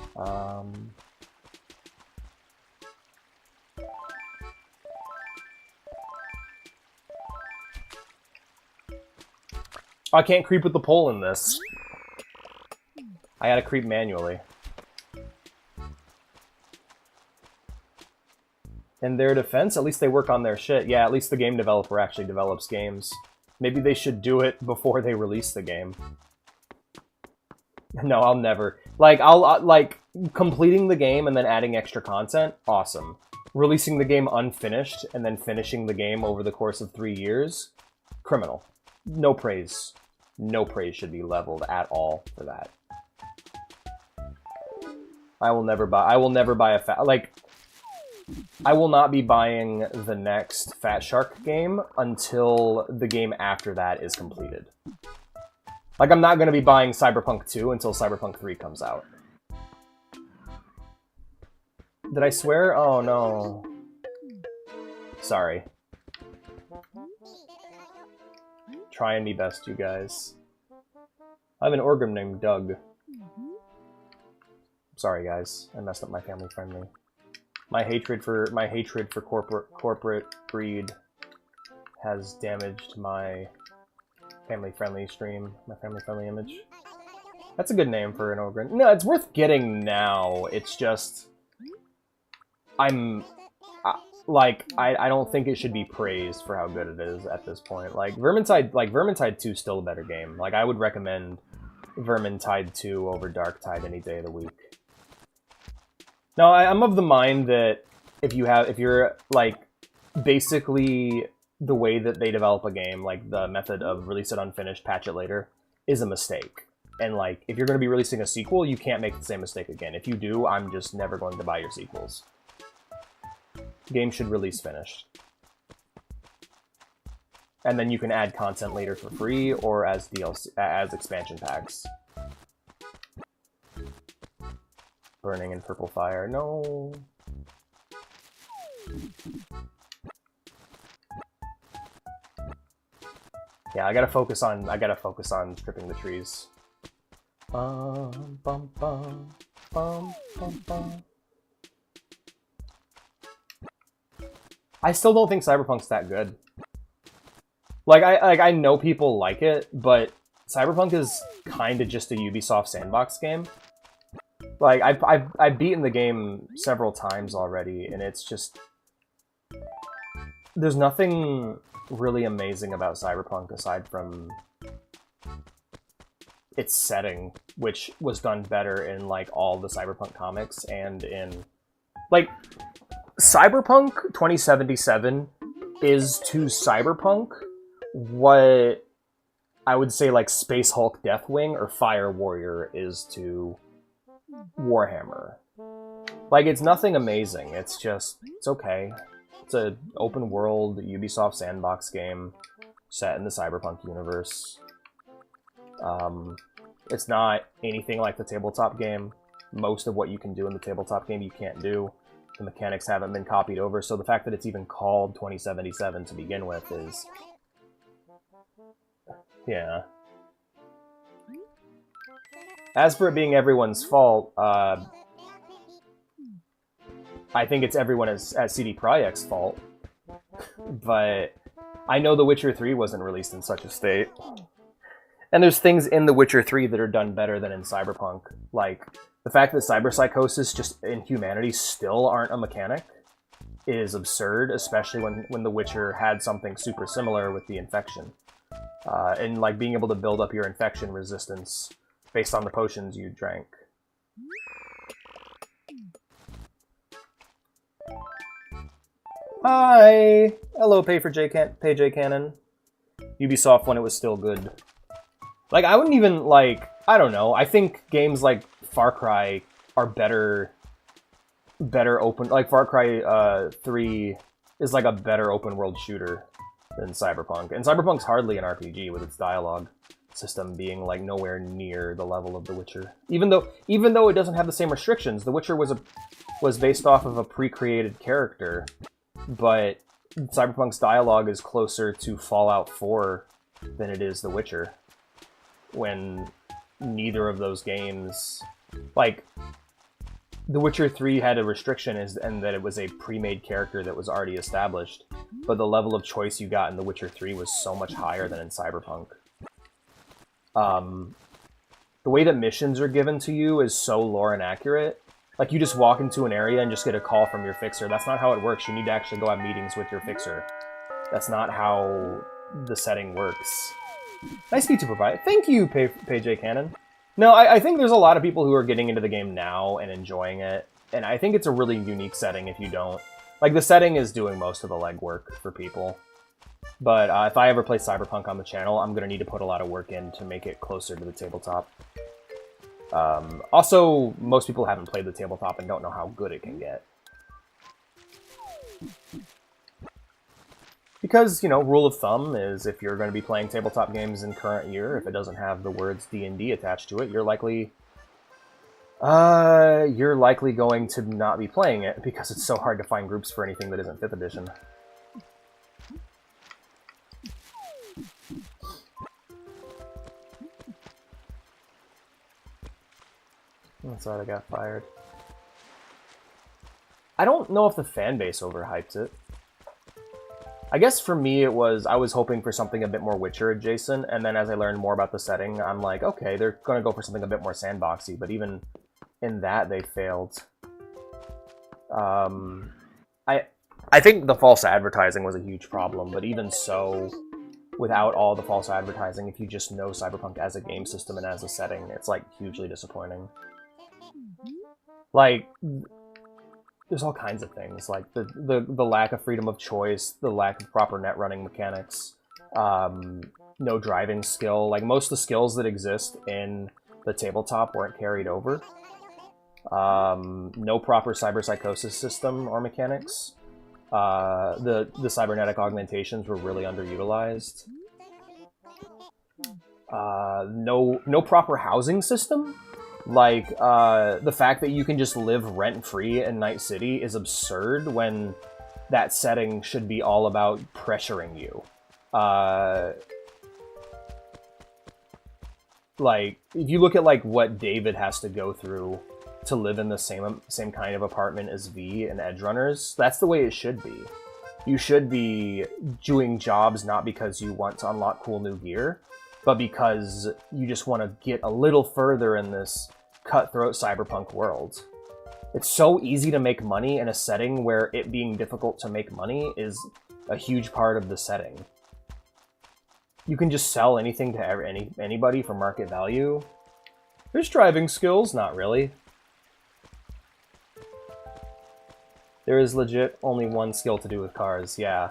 I can't creep with the pole in this. I gotta creep manually. In their defense, at least they work on their shit. Yeah, at least the game developer actually develops games. Maybe they should do it before they release the game. No, I'll never. Like, like, completing the game and then adding extra content, awesome. Releasing the game unfinished and then finishing the game over the course of 3 years, criminal. No praise. No praise should be leveled at all for that. I will never buy a like, I will not be buying the next Fat Shark game until the game after that is completed. Like, I'm not going to be buying Cyberpunk 2 until Cyberpunk 3 comes out. Did I swear? Oh, no. Sorry. Trying me best, you guys. I have an organ named Doug. Sorry, guys. I messed up my family friendly. My hatred for corporate greed has damaged my family-friendly stream, my family-friendly image. That's a good name for an organ. No, it's worth getting now. It's just... I don't think it should be praised for how good it is at this point. Like, Vermintide 2 is still a better game. Like, I would recommend Vermintide 2 over Darktide any day of the week. No, I'm of the mind that if you're, like, basically the way that they develop a game, like, the method of release it unfinished, patch it later, is a mistake. And, like, if you're going to be releasing a sequel, you can't make the same mistake again. If you do, I'm just never going to buy your sequels. Game should release finished. And then you can add content later for free or as DLC, as expansion packs. Burning in purple fire. No. Yeah, I gotta focus on stripping the trees. Bum, bum, bum, bum, bum, bum. I still don't think Cyberpunk's that good. Like, I know people like it, but Cyberpunk is kind of just a Ubisoft sandbox game. Like, I've beaten the game several times already, and it's just... There's nothing really amazing about Cyberpunk aside from its setting, which was done better in, like, all the Cyberpunk comics and in like, Cyberpunk 2077 is to Cyberpunk what I would say like Space Hulk Deathwing or Fire Warrior is to Warhammer. Like, it's nothing amazing. It's just, it's okay. It's an open world Ubisoft sandbox game set in the Cyberpunk universe. It's not anything like the tabletop game. Most of what you can do in the tabletop game you can't do. The mechanics haven't been copied over, so the fact that it's even called 2077 to begin with is... yeah. As for it being everyone's fault, I think it's everyone at CD Projekt's fault. But I know The Witcher 3 wasn't released in such a state. And there's things in The Witcher 3 that are done better than in Cyberpunk. Like, the fact that cyberpsychosis just in humanity still aren't a mechanic is absurd, especially when The Witcher had something super similar with the infection. And like being able to build up your infection resistance based on the potions you drank. Hi! Hello, Pay J Cannon. Ubisoft when it was still good. Like, I wouldn't even, like, I don't know. I think games like Far Cry are better open... Like, Far Cry 3 is like a better open world shooter than Cyberpunk. And Cyberpunk's hardly an RPG with its dialogue system being, like, nowhere near the level of The Witcher. Even though it doesn't have the same restrictions. The Witcher was based off of a pre-created character, but Cyberpunk's dialogue is closer to Fallout 4 than it is The Witcher. When neither of those games... Like, The Witcher 3 had a restriction and that it was a pre-made character that was already established, but the level of choice you got in The Witcher 3 was so much higher than in Cyberpunk. The way that missions are given to you is so lore inaccurate. Like, you just walk into an area and just get a call from your fixer. That's not how it works. You need to actually go have meetings with your fixer. That's not how the setting works. Nice feature provide. Thank you, Pay J Cannon. No, I think there's a lot of people who are getting into the game now and enjoying it, and I think it's a really unique setting if you don't. Like, the setting is doing most of the legwork for people. But if I ever play Cyberpunk on the channel, I'm going to need to put a lot of work in to make it closer to the tabletop. Also, most people haven't played the tabletop and don't know how good it can get. Because, you know, rule of thumb is if you're going to be playing tabletop games in current year, if it doesn't have the words D&D attached to it, you're likely going to not be playing it because it's so hard to find groups for anything that isn't 5th edition. That's why I got fired. I don't know if the fan base overhyped it. I guess for me it was, I was hoping for something a bit more Witcher adjacent, and then as I learned more about the setting, I'm like, okay, they're going to go for something a bit more sandboxy, but even in that they failed. I think the false advertising was a huge problem, but even so, without all the false advertising, if you just know Cyberpunk as a game system and as a setting, it's like hugely disappointing. Like, there's all kinds of things, like the lack of freedom of choice, the lack of proper net running mechanics, no driving skill. Like, most of the skills that exist in the tabletop weren't carried over. No proper cyberpsychosis system or mechanics. The cybernetic augmentations were really underutilized. No proper housing system. Like, the fact that you can just live rent-free in Night City is absurd when that setting should be all about pressuring you. Like, if you look at, like, what David has to go through to live in the same kind of apartment as V and Edgerunners, that's the way it should be. You should be doing jobs not because you want to unlock cool new gear, but because you just want to get a little further in this cutthroat cyberpunk world. It's so easy to make money in a setting where it being difficult to make money is a huge part of the setting. You can just sell anything to anybody for market value. There's driving skills, not really. There is legit only one skill to do with cars, yeah.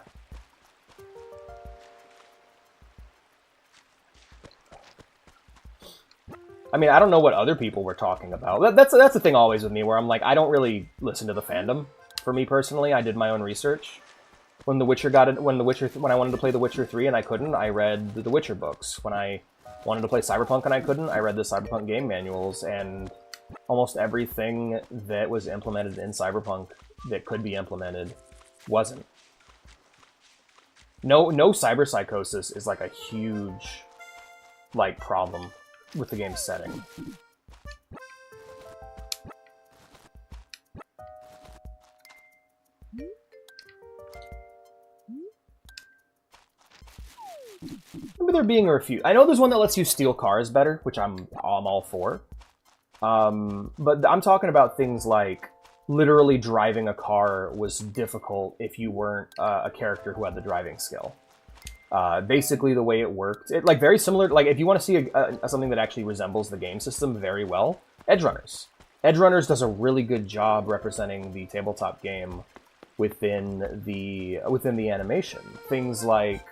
I mean, I don't know what other people were talking about. That's the thing always with me, where I'm like, I don't really listen to the fandom. For me personally, I did my own research. When The Witcher when I wanted to play The Witcher 3 and I couldn't, I read the Witcher books. When I wanted to play Cyberpunk and I couldn't, I read the Cyberpunk game manuals, and almost everything that was implemented in Cyberpunk that could be implemented wasn't. No cyberpsychosis is like a huge like problem with the game's setting. Remember there being a few. I know there's one that lets you steal cars better, which I'm all for. But I'm talking about things like literally driving a car was difficult if you weren't a character who had the driving skill. Basically, the way it worked, like very similar. Like if you want to see something that actually resembles the game system very well, Edgerunners. Edgerunners does a really good job representing the tabletop game within the animation. Things like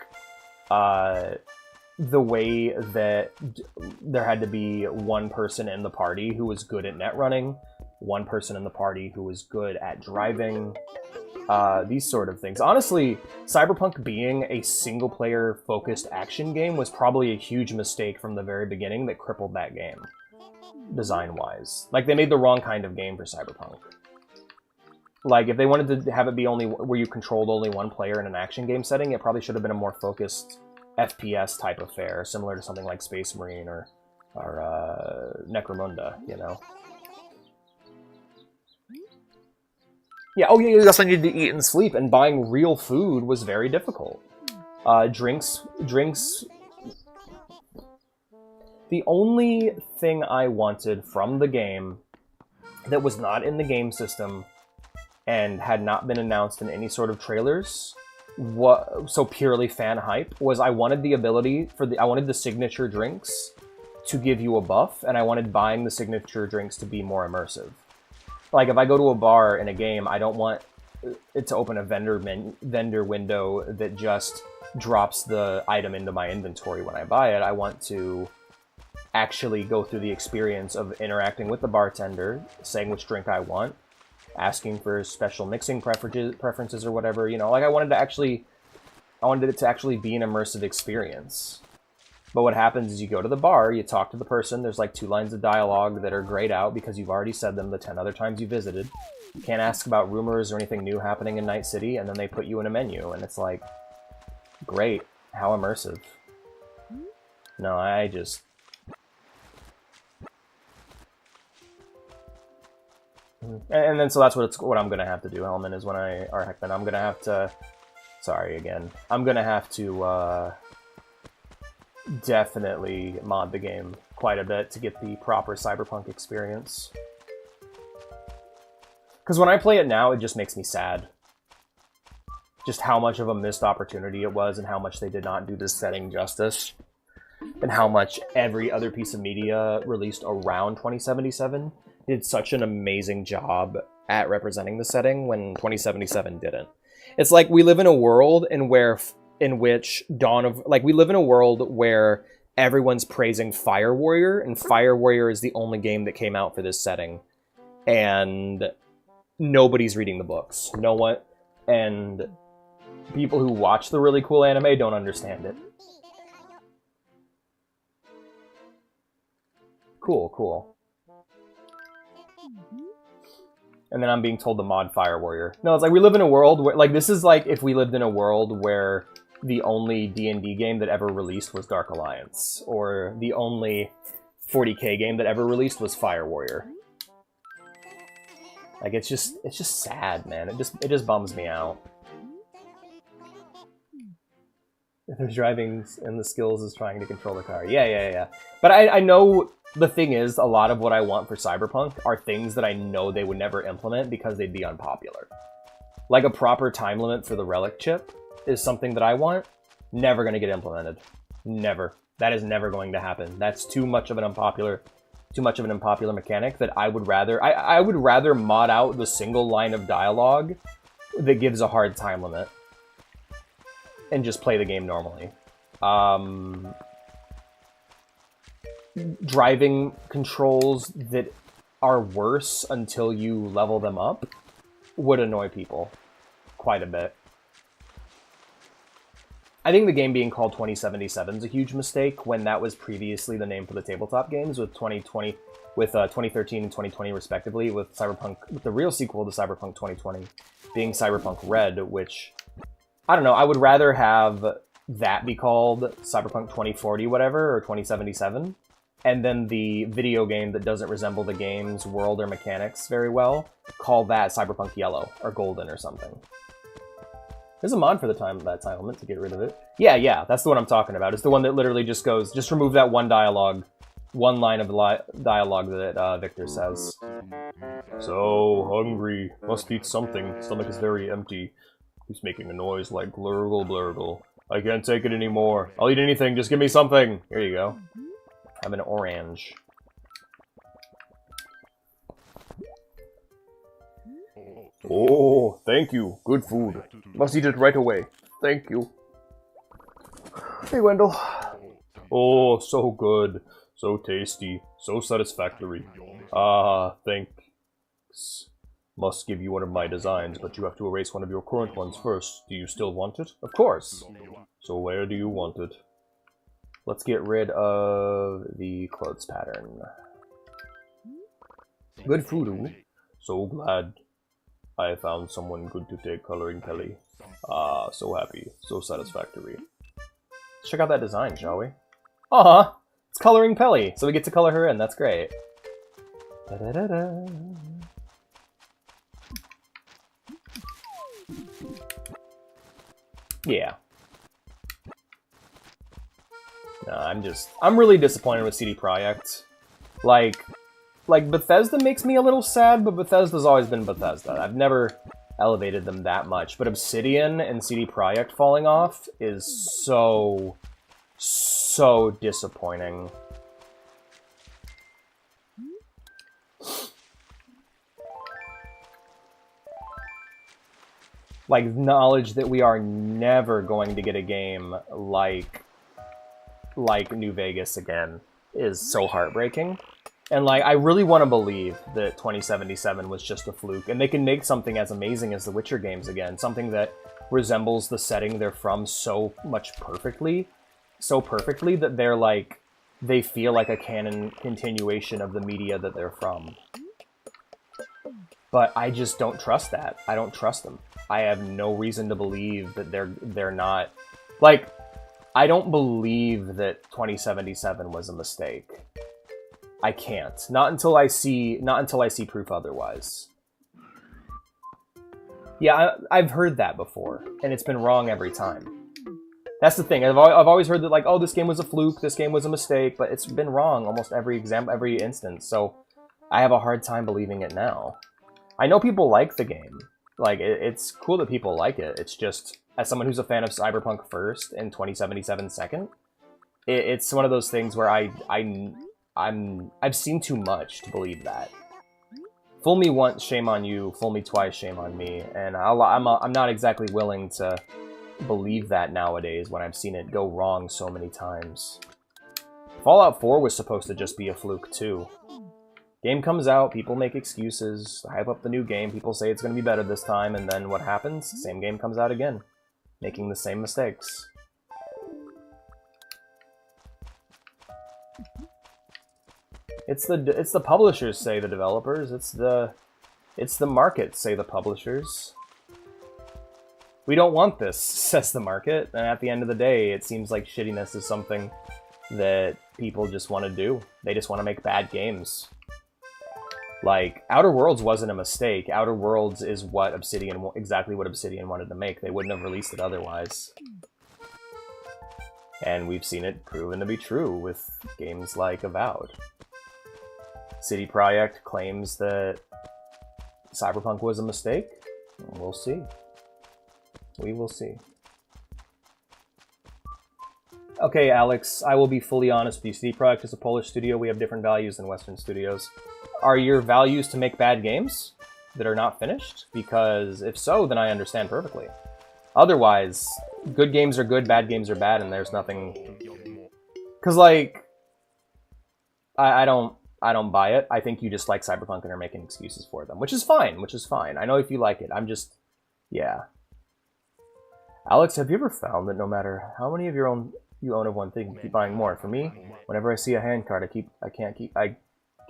the way that there had to be one person in the party who was good at net running, one person in the party who was good at driving, these sort of things. Honestly, Cyberpunk being a single-player focused action game was probably a huge mistake from the very beginning that crippled that game, design-wise. Like, they made the wrong kind of game for Cyberpunk. Like, if they wanted to have it be only where you controlled only one player in an action game setting, it probably should have been a more focused FPS type affair, similar to something like Space Marine or Necromunda, you know? Yeah, oh yeah, you also needed to eat and sleep, and buying real food was very difficult. Drinks... The only thing I wanted from the game that was not in the game system and had not been announced in any sort of trailers, so purely fan hype, was I wanted the ability I wanted the signature drinks to give you a buff, and I wanted buying the signature drinks to be more immersive. Like, if I go to a bar in a game, I don't want it to open a vendor window that just drops the item into my inventory when I buy it. I want to actually go through the experience of interacting with the bartender, saying which drink I want, asking for special mixing preferences or whatever, you know. Like, I wanted it to actually be an immersive experience. But what happens is you go to the bar, you talk to the person, there's like 2 lines of dialogue that are grayed out because you've already said them the 10 other times you visited. You can't ask about rumors or anything new happening in Night City, and then they put you in a menu, and it's like, great, how immersive. No, I just... And then, so that's what I'm gonna have to do, Hellman, is Heckman, I'm gonna have to... Sorry, again. I'm gonna have to, definitely mod the game quite a bit to get the proper Cyberpunk experience. Because when I play it now, it just makes me sad. Just how much of a missed opportunity it was, and how much they did not do this setting justice. And how much every other piece of media released around 2077 did such an amazing job at representing the setting when 2077 didn't. It's like we live in a world we live in a world where everyone's praising Fire Warrior, and Fire Warrior is the only game that came out for this setting. And nobody's reading the books. No one, and people who watch the really cool anime don't understand it. Cool. And then I'm being told to mod Fire Warrior. No, it's like we live in a world where, like, this is like if we lived in a world where the only D&D game that ever released was Dark Alliance, or the only 40k game that ever released was Fire Warrior. Like, it's just sad, man. It just bums me out. There's driving and the skills is trying to control the car. Yeah. But I know the thing is, a lot of what I want for Cyberpunk are things that I know they would never implement because they'd be unpopular. Like a proper time limit for the relic chip is something that I want. Never going to get implemented. Never. That is never going to happen. That's too much of an unpopular too much of an unpopular mechanic that I would rather mod out the single line of dialogue that gives a hard time limit and just play the game normally. Driving controls that are worse until you level them up would annoy people quite a bit. I think the game being called 2077 is a huge mistake when that was previously the name for the tabletop games with 2013 and 2020 respectively, with the real sequel to Cyberpunk 2020 being Cyberpunk Red, which, I don't know, I would rather have that be called Cyberpunk 2040 whatever, or 2077, and then the video game that doesn't resemble the game's world or mechanics very well, call that Cyberpunk Yellow or Golden or something. There's a mod for that time limit to get rid of it. Yeah, that's the one I'm talking about. It's the one that literally just goes, just remove that one line of dialogue that Victor says. So hungry, must eat something. Stomach is very empty. He's making a noise like glurgle blurgle. I can't take it anymore. I'll eat anything, just give me something. Here you go. Have an orange. Oh, thank you. Good food. Must eat it right away. Thank you. Hey, Wendell. Oh, so good. So tasty. So satisfactory. Ah, thanks. Must give you one of my designs, but you have to erase one of your current ones first. Do you still want it? Of course. So where do you want it? Let's get rid of the clothes pattern. Good food. So glad I found someone good to take coloring Pelly. Ah, so happy. So satisfactory. Let's check out that design, shall we? Aw, it's coloring Pelly, so we get to color her in. That's great. Da-da-da-da. Yeah. No, I'm really disappointed with CD Projekt. Like Bethesda makes me a little sad, but Bethesda's always been Bethesda. I've never elevated them that much, but Obsidian and CD Projekt falling off is so disappointing. Like, knowledge that we are never going to get a game like New Vegas again is so heartbreaking. And, like, I really want to believe that 2077 was just a fluke, and they can make something as amazing as the Witcher games again, something that resembles the setting they're from so perfectly that they're like, they feel like a canon continuation of the media that they're from. But I just don't trust that. I don't trust them. I have no reason to believe that they're not... Like, I don't believe that 2077 was a mistake. I can't. Not until I see proof otherwise. Yeah, I've heard that before, and it's been wrong every time. That's the thing. I've always heard that, like, oh, this game was a fluke, this game was a mistake, but it's been wrong almost every instance, so I have a hard time believing it now. I know people like the game. Like, it's cool that people like it. It's just, as someone who's a fan of Cyberpunk first and 2077 second, it's one of those things where I've seen too much to believe that. Fool me once, shame on you. Fool me twice, shame on me. And I'm not exactly willing to believe that nowadays when I've seen it go wrong so many times. Fallout 4 was supposed to just be a fluke too. Game comes out, people make excuses, hype up the new game, people say it's going to be better this time, and then what happens? Same game comes out again, making the same mistakes. It's the publishers, say the developers. It's the market, say the publishers. We don't want this, says the market. And at the end of the day, it seems like shittiness is something that people just want to do. They just want to make bad games. Like, Outer Worlds wasn't a mistake. Outer Worlds is exactly what Obsidian wanted to make. They wouldn't have released it otherwise. And we've seen it proven to be true with games like Avowed. CD Projekt claims that Cyberpunk was a mistake. We'll see. We will see. Okay, Alex, I will be fully honest with you. CD Projekt is a Polish studio. We have different values than Western studios. Are your values to make bad games that are not finished? Because if so, then I understand perfectly. Otherwise, good games are good, bad games are bad, and there's nothing... Because, like, I don't buy it. I think you just like Cyberpunk and are making excuses for them, which is fine, I know if you like it. I'm just... Yeah. Alex, have you ever found that no matter how many of you own of one thing, you keep buying more? For me, whenever I see a hand card, I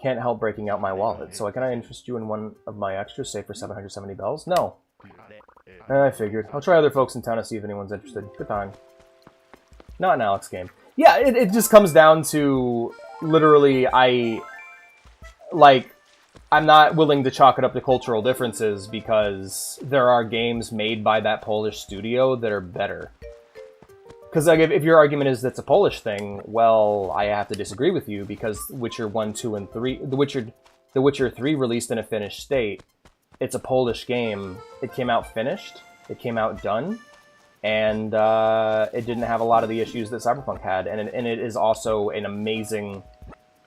can't help breaking out my wallet. So can I interest you in one of my extras, say for 770 bells? No. I figured. I'll try other folks in town to see if anyone's interested. Good time. Not an Alex game. Yeah, it just comes down to, literally, I'm not willing to chalk it up to cultural differences because there are games made by that Polish studio that are better. Because like, if your argument is that's a Polish thing, well, I have to disagree with you because Witcher 1, 2, and 3... The Witcher 3 released in a finished state. It's a Polish game. It came out finished. It came out done. And it didn't have a lot of the issues that Cyberpunk had. And it is also an amazing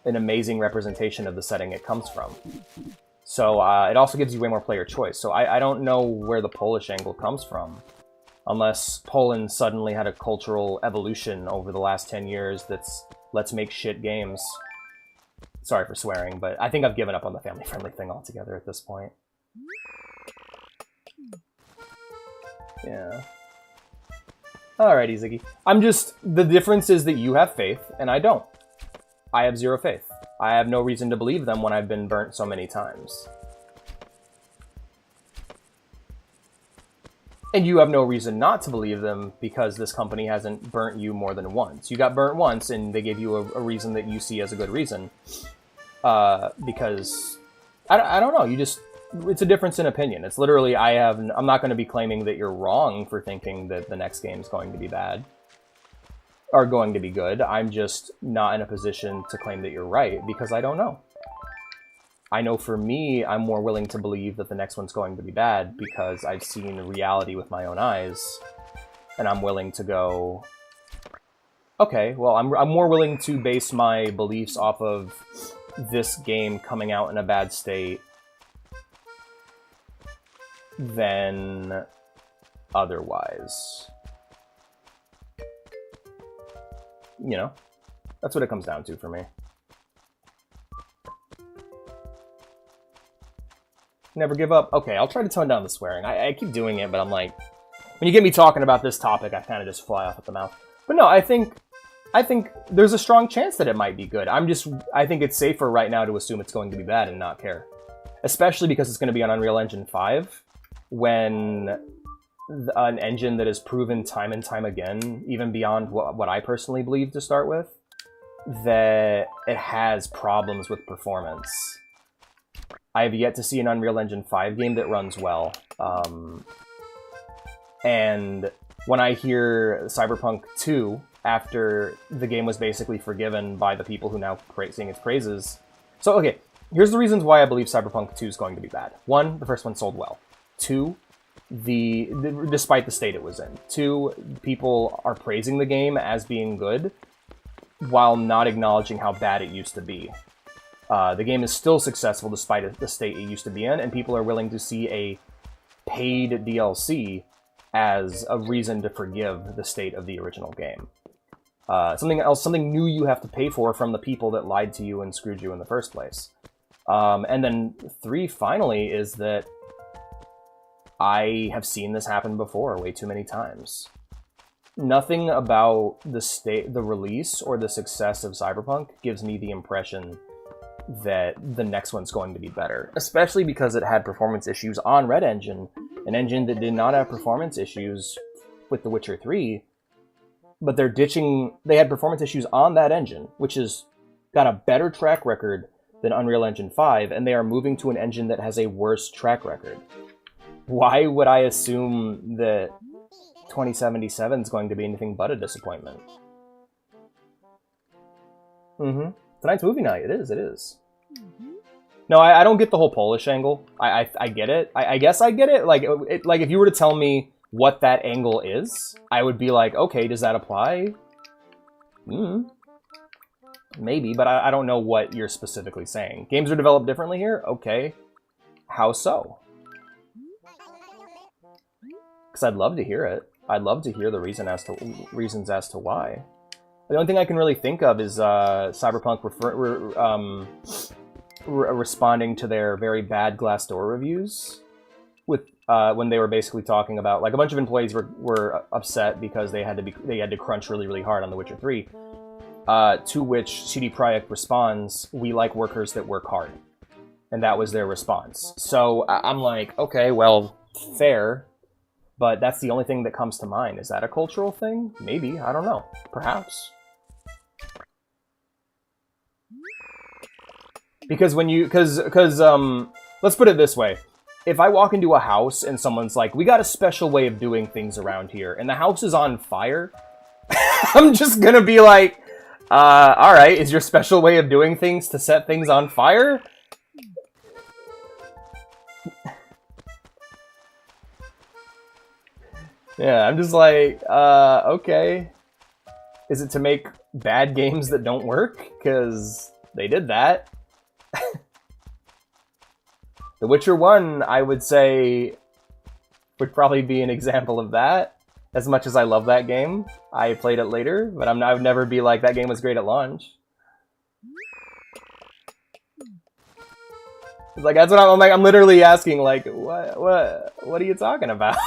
representation of the setting it comes from. So it also gives you way more player choice. So I don't know where the Polish angle comes from. Unless Poland suddenly had a cultural evolution over the last 10 years that's let's make shit games. Sorry for swearing, but I think I've given up on the family-friendly thing altogether at this point. Yeah. Alrighty, Ziggy. The difference is that you have faith, and I don't. I have zero faith. I have no reason to believe them when I've been burnt so many times. And you have no reason not to believe them because this company hasn't burnt you more than once. You got burnt once, and they gave you a reason that you see as a good reason. Because, I don't know, it's a difference in opinion. It's literally, I'm not going to be claiming that you're wrong for thinking that the next game's going to be bad. Or going to be good. I'm just not in a position to claim that you're right, because I don't know. I know for me, I'm more willing to believe that the next one's going to be bad because I've seen reality with my own eyes, and I'm willing to go, okay, well, I'm more willing to base my beliefs off of this game coming out in a bad state than otherwise. You know, that's what it comes down to for me. Never give up. Okay, I'll try to tone down the swearing. I keep doing it, but I'm like... When you get me talking about this topic, I kind of just fly off at the mouth. But no, I think there's a strong chance that it might be good. I think it's safer right now to assume it's going to be bad and not care. Especially because it's going to be on Unreal Engine 5, when an engine that has proven time and time again, even beyond what I personally believe to start with, that it has problems with performance. I have yet to see an Unreal Engine 5 game that runs well. And when I hear Cyberpunk 2, after the game was basically forgiven by the people who now sing its praises... So, okay, here's the reasons why I believe Cyberpunk 2 is going to be bad. 1, the first one sold well. 2, despite the state it was in. 2, people are praising the game as being good, while not acknowledging how bad it used to be. The game is still successful despite the state it used to be in, and people are willing to see a paid DLC as a reason to forgive the state of the original game. Something new you have to pay for from the people that lied to you and screwed you in the first place. And then 3, finally, is that I have seen this happen before way too many times. Nothing about the release or the success of Cyberpunk gives me the impression that the next one's going to be better, especially because it had performance issues on Red Engine, an engine that did not have performance issues with The Witcher 3, but they had performance issues on that engine, which has got a better track record than Unreal Engine 5, and they are moving to an engine that has a worse track record. Why would I assume that 2077 is going to be anything but a disappointment? Tonight's movie night. It is. No, I don't get the whole Polish angle. I get it. I guess I get it. Like if you were to tell me what that angle is, I would be like, okay, does that apply? Maybe, but I don't know what you're specifically saying. Games are developed differently here? Okay. How so? Because I'd love to hear it. I'd love to hear the reasons as to why. The only thing I can really think of is Cyberpunk responding to their very bad Glassdoor reviews, with when they were basically talking about, like, a bunch of employees were upset because they had to crunch really, really hard on The Witcher 3. To which CD Projekt responds, "We like workers that work hard," and that was their response. So I'm like, okay, well, fair. But that's the only thing that comes to mind. Is that a cultural thing? Maybe. I don't know. Perhaps. Because when you... Because, let's put it this way. If I walk into a house and someone's like, "We got a special way of doing things around here," and the house is on fire, I'm just gonna be like, alright, is your special way of doing things to set things on fire? Yeah, I'm just like, okay. Is it to make bad games that don't work? Because they did that. The Witcher 1, I would say, would probably be an example of that. As much as I love that game, I played it later, but I would never be like, that game was great at launch. Like, that's what I'm like. I'm literally asking, like, what are you talking about?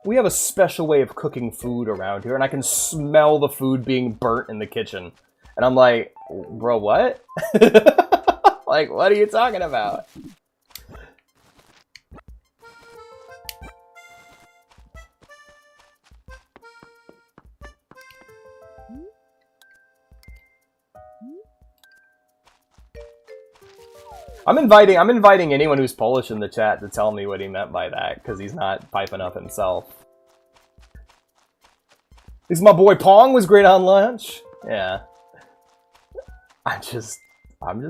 We have a special way of cooking food around here, and I can smell the food being burnt in the kitchen. And I'm like, bro, what? Like, what are you talking about? I'm inviting anyone who's Polish in the chat to tell me what he meant by that, because he's not piping up himself. Is my boy Pong was great on launch? Yeah. I'm just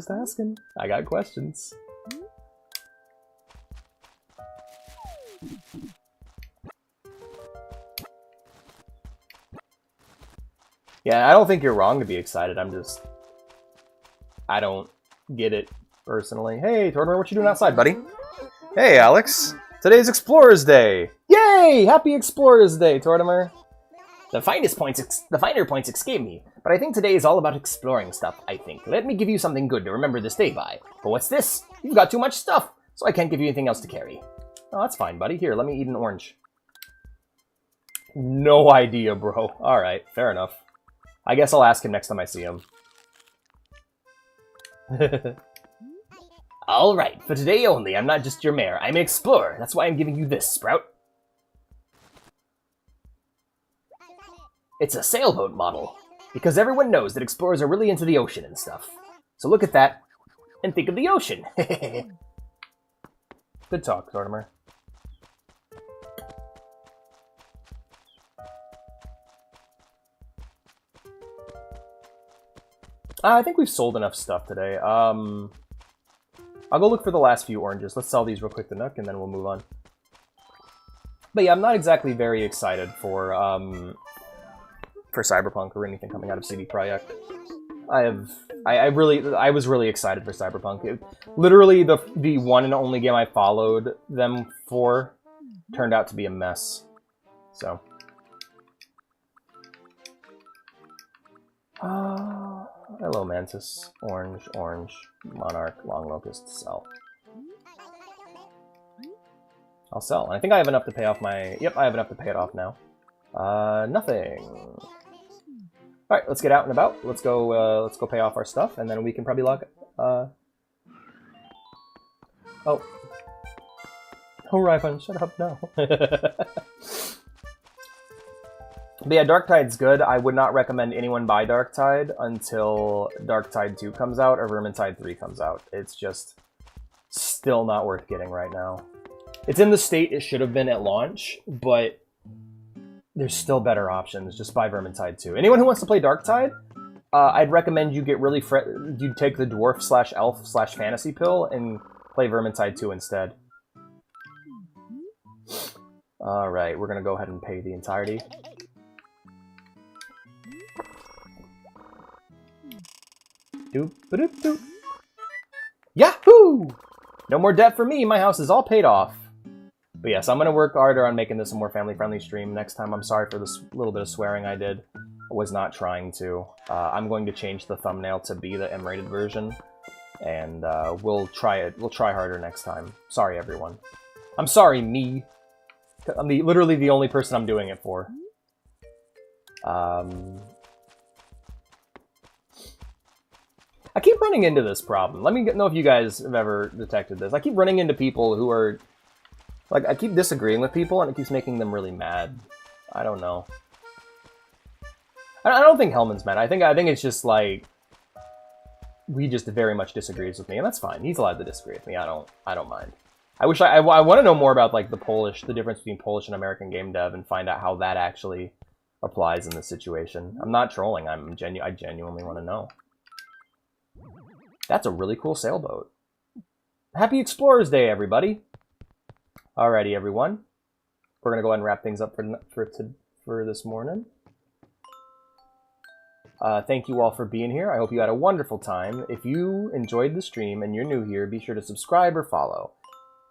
asking. I got questions. Yeah, I don't think you're wrong to be excited. I don't get it personally. Hey, Tortimer, what you doing outside, buddy? Hey, Alex. Today's Explorers Day. Yay! Happy Explorers Day, Tortimer. The finer points escape me, but I think today is all about exploring stuff, I think. Let me give you something good to remember this day by. But what's this? You've got too much stuff, so I can't give you anything else to carry. Oh, that's fine, buddy. Here, let me eat an orange. No idea, bro. Alright, fair enough. I guess I'll ask him next time I see him. Alright, for today only, I'm not just your mayor. I'm an explorer. That's why I'm giving you this, Sprout. It's a sailboat model, because everyone knows that explorers are really into the ocean and stuff. So look at that, and think of the ocean. Good talk, Tortimer. I think we've sold enough stuff today. I'll go look for the last few oranges. Let's sell these real quick to Nook, and then we'll move on. But yeah, I'm not exactly very excited for Cyberpunk or anything coming out of CD Projekt. I was really excited for Cyberpunk. Literally, the one and only game I followed them for turned out to be a mess. So. Hello, Mantis. Orange, orange, Monarch, Long Locust, sell. I'll sell. And I think I have enough to pay off my... Yep, I have enough to pay it off now. Nothing. Alright, let's get out and about. Let's go pay off our stuff, and then we can probably log... Oh. Oh, Ryfun, shut up, no. But yeah, Darktide's good. I would not recommend anyone buy Darktide until Darktide 2 comes out or Vermintide 3 comes out. It's just still not worth getting right now. It's in the state it should have been at launch, but there's still better options. Just buy Vermintide 2. Anyone who wants to play Darktide, I'd recommend you get really you take the Dwarf/Elf/Fantasy pill and play Vermintide 2 instead. Alright, we're gonna go ahead and pay the entirety. Doop, doop, doop. Yahoo! No more debt for me. My house is all paid off. But yes, I'm going to work harder on making this a more family-friendly stream next time. I'm sorry for this little bit of swearing I did. I was not trying to. I'm going to change the thumbnail to be the M-rated version. And we'll try it. We'll try harder next time. Sorry, everyone. I'm sorry, me. I'm literally the only person I'm doing it for. I keep running into this problem. Let me know if you guys have ever detected this. I keep running into people who are... Like, I keep disagreeing with people, and it keeps making them really mad. I don't know. I don't think Hellman's mad. I think it's just, like... He just very much disagrees with me, and that's fine. He's allowed to disagree with me. I don't mind. I want to know more about, like, the difference between Polish and American game dev, and find out how that actually applies in this situation. I'm not trolling. I genuinely want to know. That's a really cool sailboat. Happy Explorers Day, everybody! Alrighty, everyone. We're gonna go ahead and wrap things up for this morning. Thank you all for being here. I hope you had a wonderful time. If you enjoyed the stream and you're new here, be sure to subscribe or follow.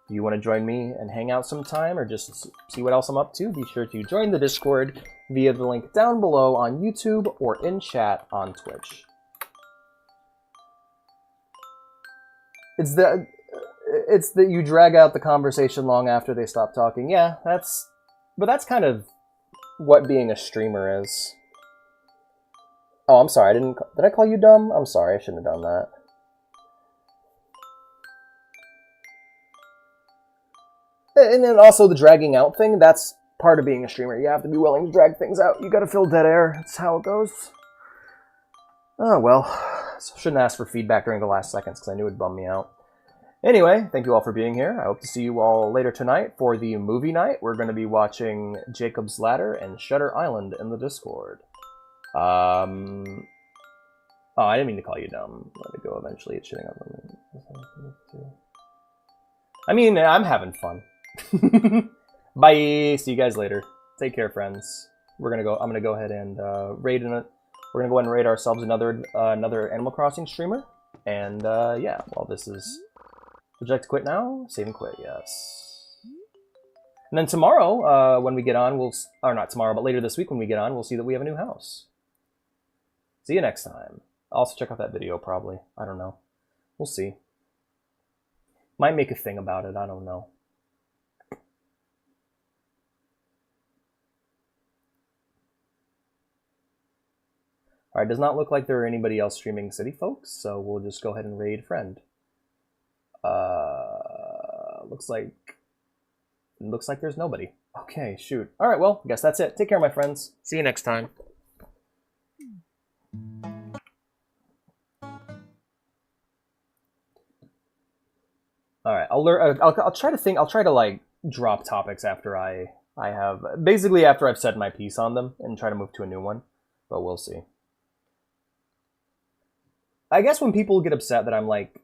If you want to join me and hang out sometime or just see what else I'm up to, be sure to join the Discord via the link down below on YouTube or in chat on Twitch. It's that you drag out the conversation long after they stop talking. Yeah, that's kind of what being a streamer is. Oh, I'm sorry. Did I call you dumb? I'm sorry. I shouldn't have done that. And then also the dragging out thing, that's part of being a streamer. You have to be willing to drag things out. You gotta fill dead air. That's how it goes. Oh, well. So I shouldn't ask for feedback during the last seconds because I knew it'd bum me out. Anyway, thank you all for being here. I hope to see you all later tonight for the movie night. We're going to be watching Jacob's Ladder and Shutter Island in the Discord. Oh, I didn't mean to call you dumb. Let it go eventually. It's shitting on me. I mean, I'm having fun. Bye. See you guys later. Take care, friends. I'm gonna go ahead and raid in it. We're gonna go ahead and raid ourselves another Animal Crossing streamer. And yeah, well, this is Project to Quit Now. Save and quit. Yes. And then tomorrow, when we get on, or not tomorrow, but later this week when we get on, we'll see that we have a new house. See you next time. Also check out that video, probably. I don't know. We'll see. Might make a thing about it. I don't know. Alright, does not look like there are anybody else streaming City Folks, so we'll just go ahead and raid friend. Looks like there's nobody. Okay, shoot. Alright, well, I guess that's it. Take care, my friends. See you next time. Alright, I'll try to like drop topics after I have basically after I've said my piece on them and try to move to a new one, but we'll see. I guess when people get upset that I'm like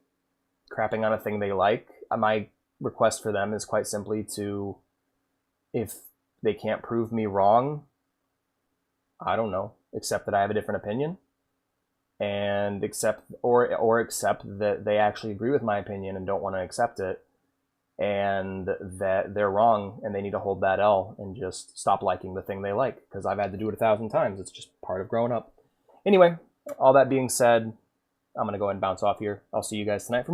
crapping on a thing they like, my request for them is quite simply to, if they can't prove me wrong, I don't know, accept that I have a different opinion, and accept that they actually agree with my opinion and don't want to accept it, and that they're wrong and they need to hold that L and just stop liking the thing they like, because I've had to do it 1,000 times. It's just part of growing up. Anyway, all that being said, I'm going to go ahead and bounce off here. I'll see you guys tonight for